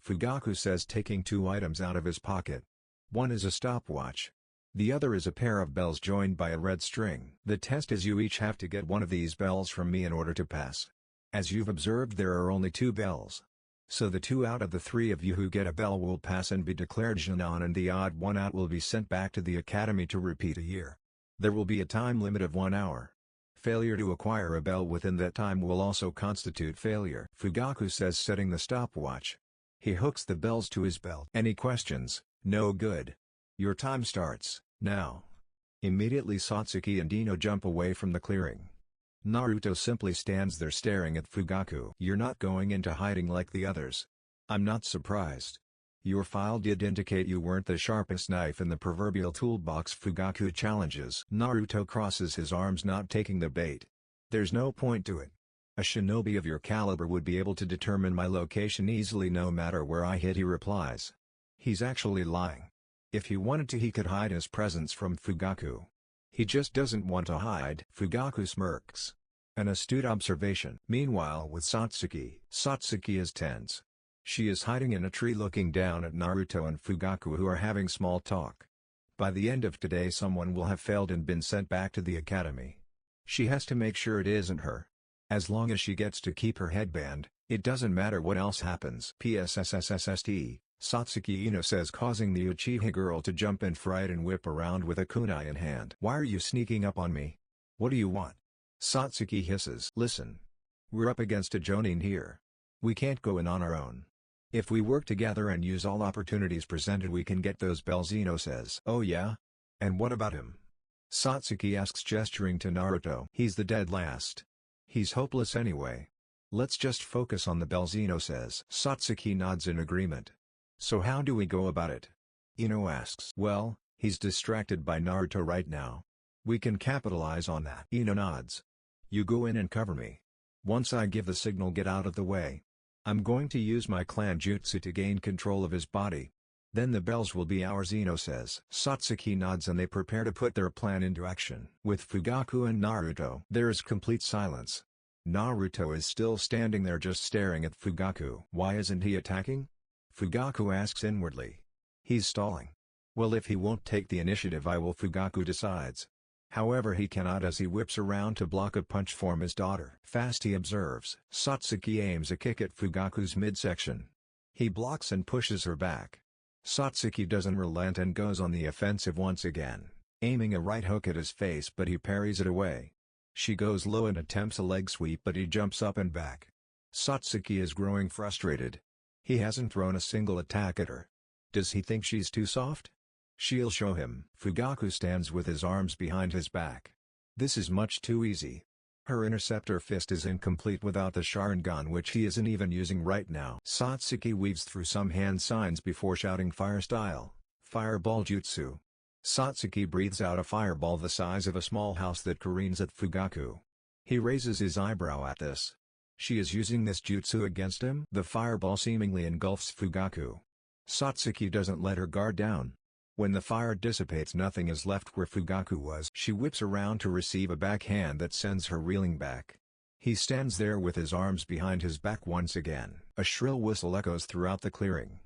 Fugaku says, taking 2 items out of his pocket. One is a stopwatch. The other is a pair of bells joined by a red string. The test is you each have to get one of these bells from me in order to pass. As you've observed, there are only 2 bells. So the 2 out of the 3 of you who get a bell will pass and be declared Chunin, and the odd one out will be sent back to the academy to repeat a year. There will be a time limit of 1 hour. Failure to acquire a bell within that time will also constitute failure, Fugaku says, setting the stopwatch. He hooks the bells to his belt. Any questions? No good. Your time starts, now. Immediately Satsuki and Ino jump away from the clearing. Naruto simply stands there staring at Fugaku. You're not going into hiding like the others. I'm not surprised. Your file did indicate you weren't the sharpest knife in the proverbial toolbox, Fugaku challenges. Naruto crosses his arms, not taking the bait. There's no point to it. A shinobi of your caliber would be able to determine my location easily no matter where I hid, he replies. He's actually lying. If he wanted to, he could hide his presence from Fugaku. He just doesn't want to hide. Fugaku smirks. An astute observation. Meanwhile with Satsuki is tense. She is hiding in a tree looking down at Naruto and Fugaku, who are having small talk. By the end of today someone will have failed and been sent back to the academy. She has to make sure it isn't her. As long as she gets to keep her headband, it doesn't matter what else happens. PSSSSST, Satsuki Ino says, causing the Uchiha girl to jump in fright and whip around with a kunai in hand. Why are you sneaking up on me? What do you want? Satsuki hisses. Listen. We're up against a Jonin here. We can't go in on our own. If we work together and use all opportunities presented, we can get those bells, Ino says. Oh yeah? And what about him? Satsuki asks, gesturing to Naruto. He's the dead last. He's hopeless anyway. Let's just focus on the bells, Ino says. Satsuki nods in agreement. So how do we go about it? Ino asks. Well, he's distracted by Naruto right now. We can capitalize on that. Ino nods. You go in and cover me. Once I give the signal, get out of the way. I'm going to use my clan jutsu to gain control of his body. Then the bells will be ours, Ino says. Satsuki nods and they prepare to put their plan into action. With Fugaku and Naruto, there is complete silence. Naruto is still standing there just staring at Fugaku. Why isn't he attacking? Fugaku asks inwardly. He's stalling. Well, if he won't take the initiative, I will, Fugaku decides. However, he cannot, as he whips around to block a punch from his daughter. Fast, he observes. Satsuki aims a kick at Fugaku's midsection. He blocks and pushes her back. Satsuki doesn't relent and goes on the offensive once again, aiming a right hook at his face, but he parries it away. She goes low and attempts a leg sweep, but he jumps up and back. Satsuki is growing frustrated. He hasn't thrown a single attack at her. Does he think she's too soft? She'll show him. Fugaku stands with his arms behind his back. This is much too easy. Her interceptor fist is incomplete without the Sharingan, which he isn't even using right now. Satsuki weaves through some hand signs before shouting fire style, fireball jutsu. Satsuki breathes out a fireball the size of a small house that careens at Fugaku. He raises his eyebrow at this. She is using this jutsu against him? The fireball seemingly engulfs Fugaku. Satsuki doesn't let her guard down. When the fire dissipates, nothing is left where Fugaku was. She whips around to receive a backhand that sends her reeling back. He stands there with his arms behind his back once again. A shrill whistle echoes throughout the clearing.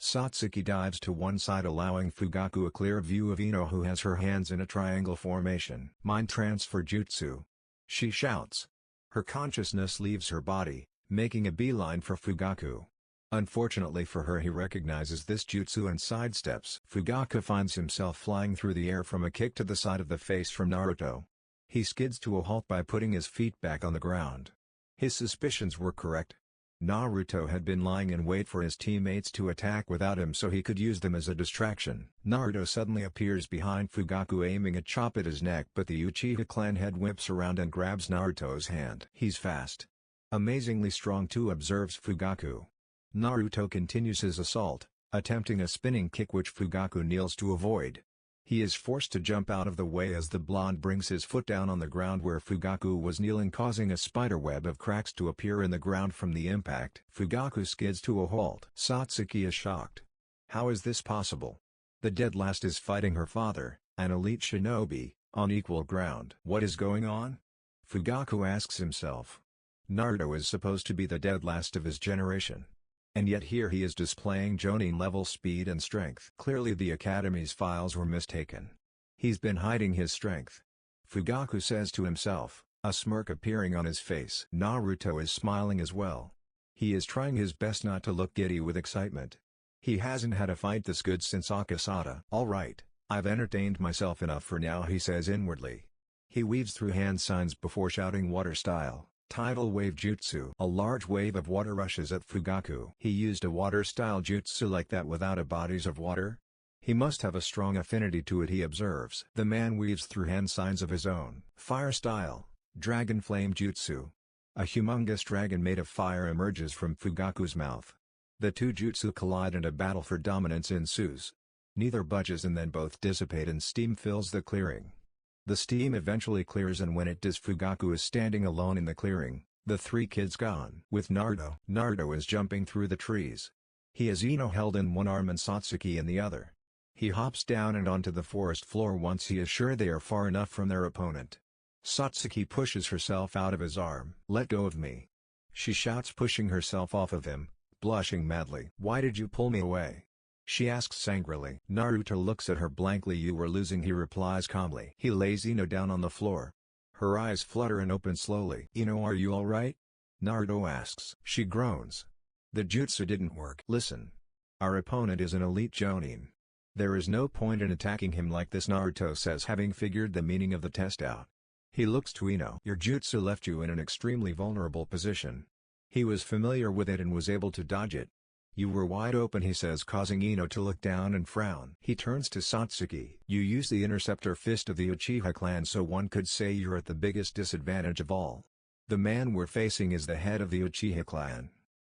Satsuki dives to one side, allowing Fugaku a clear view of Ino, who has her hands in a triangle formation. Mind transfer jutsu. She shouts. Her consciousness leaves her body, making a beeline for Fugaku. Unfortunately for her, he recognizes this jutsu and sidesteps. Fugaku finds himself flying through the air from a kick to the side of the face from Naruto. He skids to a halt by putting his feet back on the ground. His suspicions were correct. Naruto had been lying in wait for his teammates to attack without him so he could use them as a distraction. Naruto suddenly appears behind Fugaku, aiming a chop at his neck, but the Uchiha clan head whips around and grabs Naruto's hand. He's fast. Amazingly strong too, observes Fugaku. Naruto continues his assault, attempting a spinning kick which Fugaku kneels to avoid. He is forced to jump out of the way as the blonde brings his foot down on the ground where Fugaku was kneeling, causing a spiderweb of cracks to appear in the ground from the impact. Fugaku skids to a halt. Satsuki is shocked. How is this possible? The dead last is fighting her father, an elite shinobi, on equal ground. What is going on? Fugaku asks himself. Naruto is supposed to be the dead last of his generation. And yet here he is displaying Jonin-level speed and strength. Clearly the Academy's files were mistaken. He's been hiding his strength. Fugaku says to himself, a smirk appearing on his face. Naruto is smiling as well. He is trying his best not to look giddy with excitement. He hasn't had a fight this good since Akasada. "Alright, I've entertained myself enough for now," he says inwardly. He weaves through hand signs before shouting water style, tidal wave jutsu. A large wave of water rushes at Fugaku. He used a water style jutsu like that without a bodies of water? He must have a strong affinity to it, he observes. The man weaves through hand signs of his own. Fire style, dragon flame jutsu. A humongous dragon made of fire emerges from Fugaku's mouth. The two jutsu collide and a battle for dominance ensues. Neither budges and then both dissipate and steam fills the clearing. The steam eventually clears, and when it does, Fugaku is standing alone in the clearing, the three kids gone. With Naruto. Naruto is jumping through the trees. He has Ino held in one arm and Satsuki in the other. He hops down and onto the forest floor once he is sure they are far enough from their opponent. Satsuki pushes herself out of his arm. "Let go of me!" she shouts, pushing herself off of him, blushing madly. "Why did you pull me away?" she asks angrily. Naruto looks at her blankly. "You were losing," he replies calmly. He lays Ino down on the floor. Her eyes flutter and open slowly. "Ino, are you alright?" Naruto asks. She groans. "The jutsu didn't work." "Listen. Our opponent is an elite Chunin. There is no point in attacking him like this," Naruto says, having figured the meaning of the test out. He looks to Ino. "Your jutsu left you in an extremely vulnerable position." He was familiar with it and was able to dodge it. "You were wide open," he says, causing Ino to look down and frown. He turns to Satsuki. "You use the interceptor fist of the Uchiha clan, so one could say you're at the biggest disadvantage of all. The man we're facing is the head of the Uchiha clan.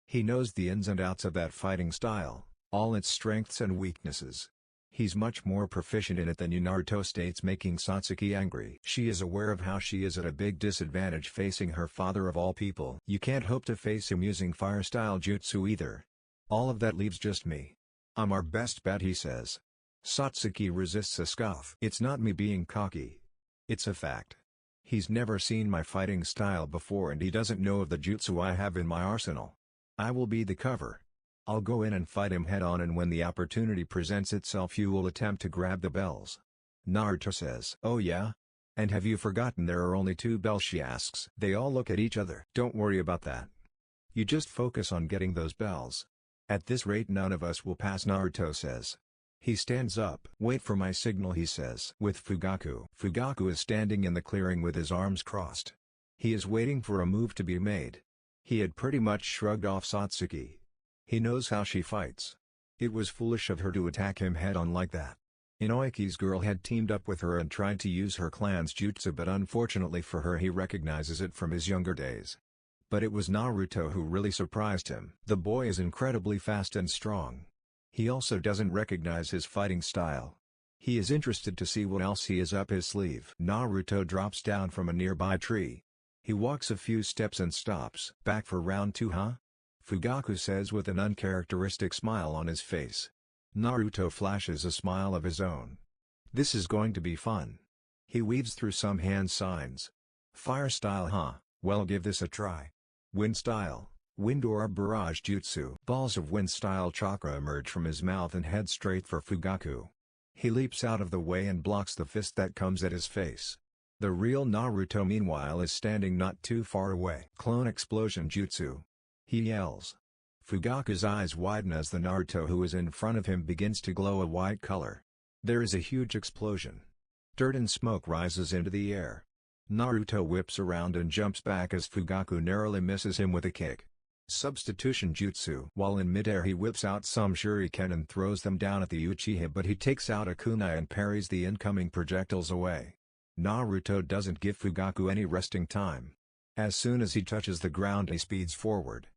He knows the ins and outs of that fighting style, all its strengths and weaknesses. He's much more proficient in it than you," Naruto states, making Satsuki angry. She is aware of how she is at a big disadvantage facing her father of all people. "You can't hope to face him using fire-style jutsu either. All of that leaves just me. I'm our best bet," he says. Satsuki resists a scoff. "It's not me being cocky. It's a fact. He's never seen my fighting style before and he doesn't know of the jutsu I have in my arsenal. I will be the cover. I'll go in and fight him head-on, and when the opportunity presents itself you will attempt to grab the bells," Naruto says. "Oh yeah? And have you forgotten there are only 2 bells?" she asks. They all look at each other. "Don't worry about that. You just focus on getting those bells. At this rate none of us will pass," Naruto says. He stands up. "Wait for my signal," he says. With Fugaku. Fugaku is standing in the clearing with his arms crossed. He is waiting for a move to be made. He had pretty much shrugged off Satsuki. He knows how she fights. It was foolish of her to attack him head-on like that. Inoiki's girl had teamed up with her and tried to use her clan's jutsu, but unfortunately for her he recognizes it from his younger days. But it was Naruto who really surprised him. The boy is incredibly fast and strong. He also doesn't recognize his fighting style. He is interested to see what else he has up his sleeve. Naruto drops down from a nearby tree. He walks a few steps and stops. "Back for round 2, huh?" Fugaku says with an uncharacteristic smile on his face. Naruto flashes a smile of his own. "This is going to be fun." He weaves through some hand signs. "Fire style, huh? Well, give this a try." "Wind style, wind or barrage jutsu." Balls of wind style chakra emerge from his mouth and head straight for Fugaku. He leaps out of the way and blocks the fist that comes at his face. The real Naruto meanwhile is standing not too far away. "Clone explosion jutsu," he yells. Fugaku's eyes widen as the Naruto who is in front of him begins to glow a white color. There is a huge explosion. Dirt and smoke rises into the air. Naruto whips around and jumps back as Fugaku narrowly misses him with a kick. Substitution jutsu. While in midair he whips out some shuriken and throws them down at the Uchiha, but he takes out a kunai and parries the incoming projectiles away. Naruto doesn't give Fugaku any resting time. As soon as he touches the ground he speeds forward.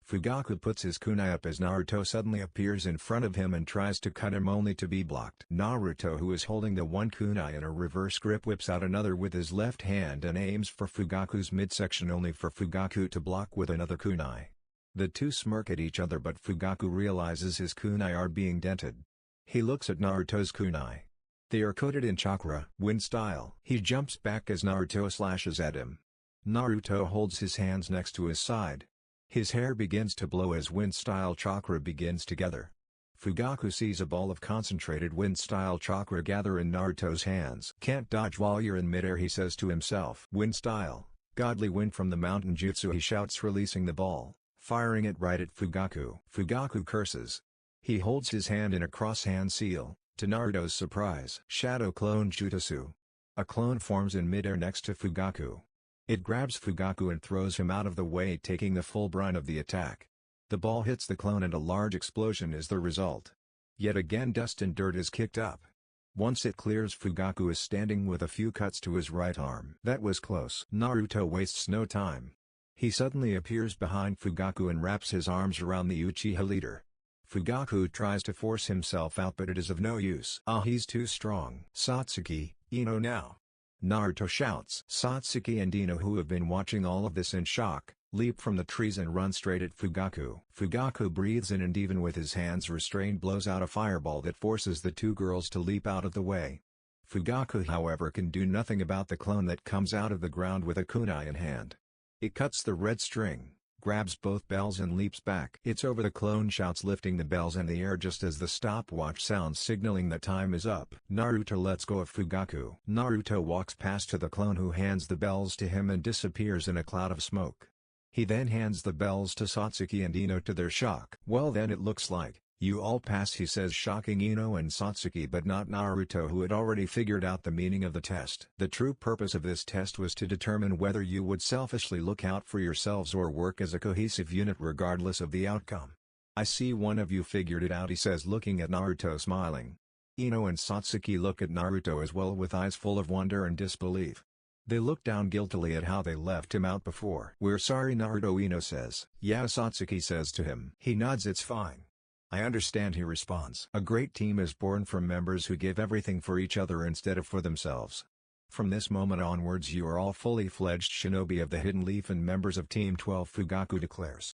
Fugaku puts his kunai up as Naruto suddenly appears in front of him and tries to cut him, only to be blocked. Naruto, who is holding the one kunai in a reverse grip, whips out another with his left hand and aims for Fugaku's midsection, only for Fugaku to block with another kunai. The two smirk at each other, but Fugaku realizes his kunai are being dented. He looks at Naruto's kunai. They are coated in chakra. Wind style. He jumps back as Naruto slashes at him. Naruto holds his hands next to his side. His hair begins to blow as wind-style chakra begins to gather. Fugaku sees a ball of concentrated wind-style chakra gather in Naruto's hands. "Can't dodge while you're in midair," he says to himself. "Wind style, godly wind from the mountain jutsu," he shouts, releasing the ball. firing it right at Fugaku. Fugaku curses. He holds his hand in a cross-hand seal, to Naruto's surprise. Shadow Clone Jutsu. A clone forms in midair next to Fugaku. It grabs Fugaku and throws him out of the way, taking the full brunt of the attack. The ball hits the clone and a large explosion is the result. Yet again dust and dirt is kicked up. Once it clears, Fugaku is standing with a few cuts to his right arm. That was close. Naruto wastes no time. He suddenly appears behind Fugaku and wraps his arms around the Uchiha leader. Fugaku tries to force himself out, but it is of no use. He's too strong. Satsuki, Ino now! Naruto shouts. Satsuki and Ino, who have been watching all of this in shock, leap from the trees and run straight at Fugaku. Fugaku breathes in and even with his hands restrained blows out a fireball that forces the two girls to leap out of the way. Fugaku, however, can do nothing about the clone that comes out of the ground with a kunai in hand. It cuts the red string, grabs both bells and leaps back. It's over, the clone shouts, lifting the bells in the air just as the stopwatch sounds signaling that time is up. Naruto lets go of Fugaku. Naruto walks past to the clone, who hands the bells to him and disappears in a cloud of smoke. He then hands the bells to Satsuki and Ino. To their shock, "Well then, it looks like you all pass," he says, shocking Ino and Satsuki but not Naruto, who had already figured out the meaning of the test. The true purpose of this test was to determine whether you would selfishly look out for yourselves or work as a cohesive unit regardless of the outcome. "I see one of you figured it out," he says, looking at Naruto smiling. Ino and Satsuki look at Naruto as well with eyes full of wonder and disbelief. They look down guiltily at how they left him out before. "We're sorry, Naruto," Ino says. "Yeah," Satsuki says to him. He nods. "It's fine. I understand," he responds. A great team is born from members who give everything for each other instead of for themselves. From this moment onwards, you are all fully fledged shinobi of the Hidden Leaf and members of Team 12, Fugaku declares.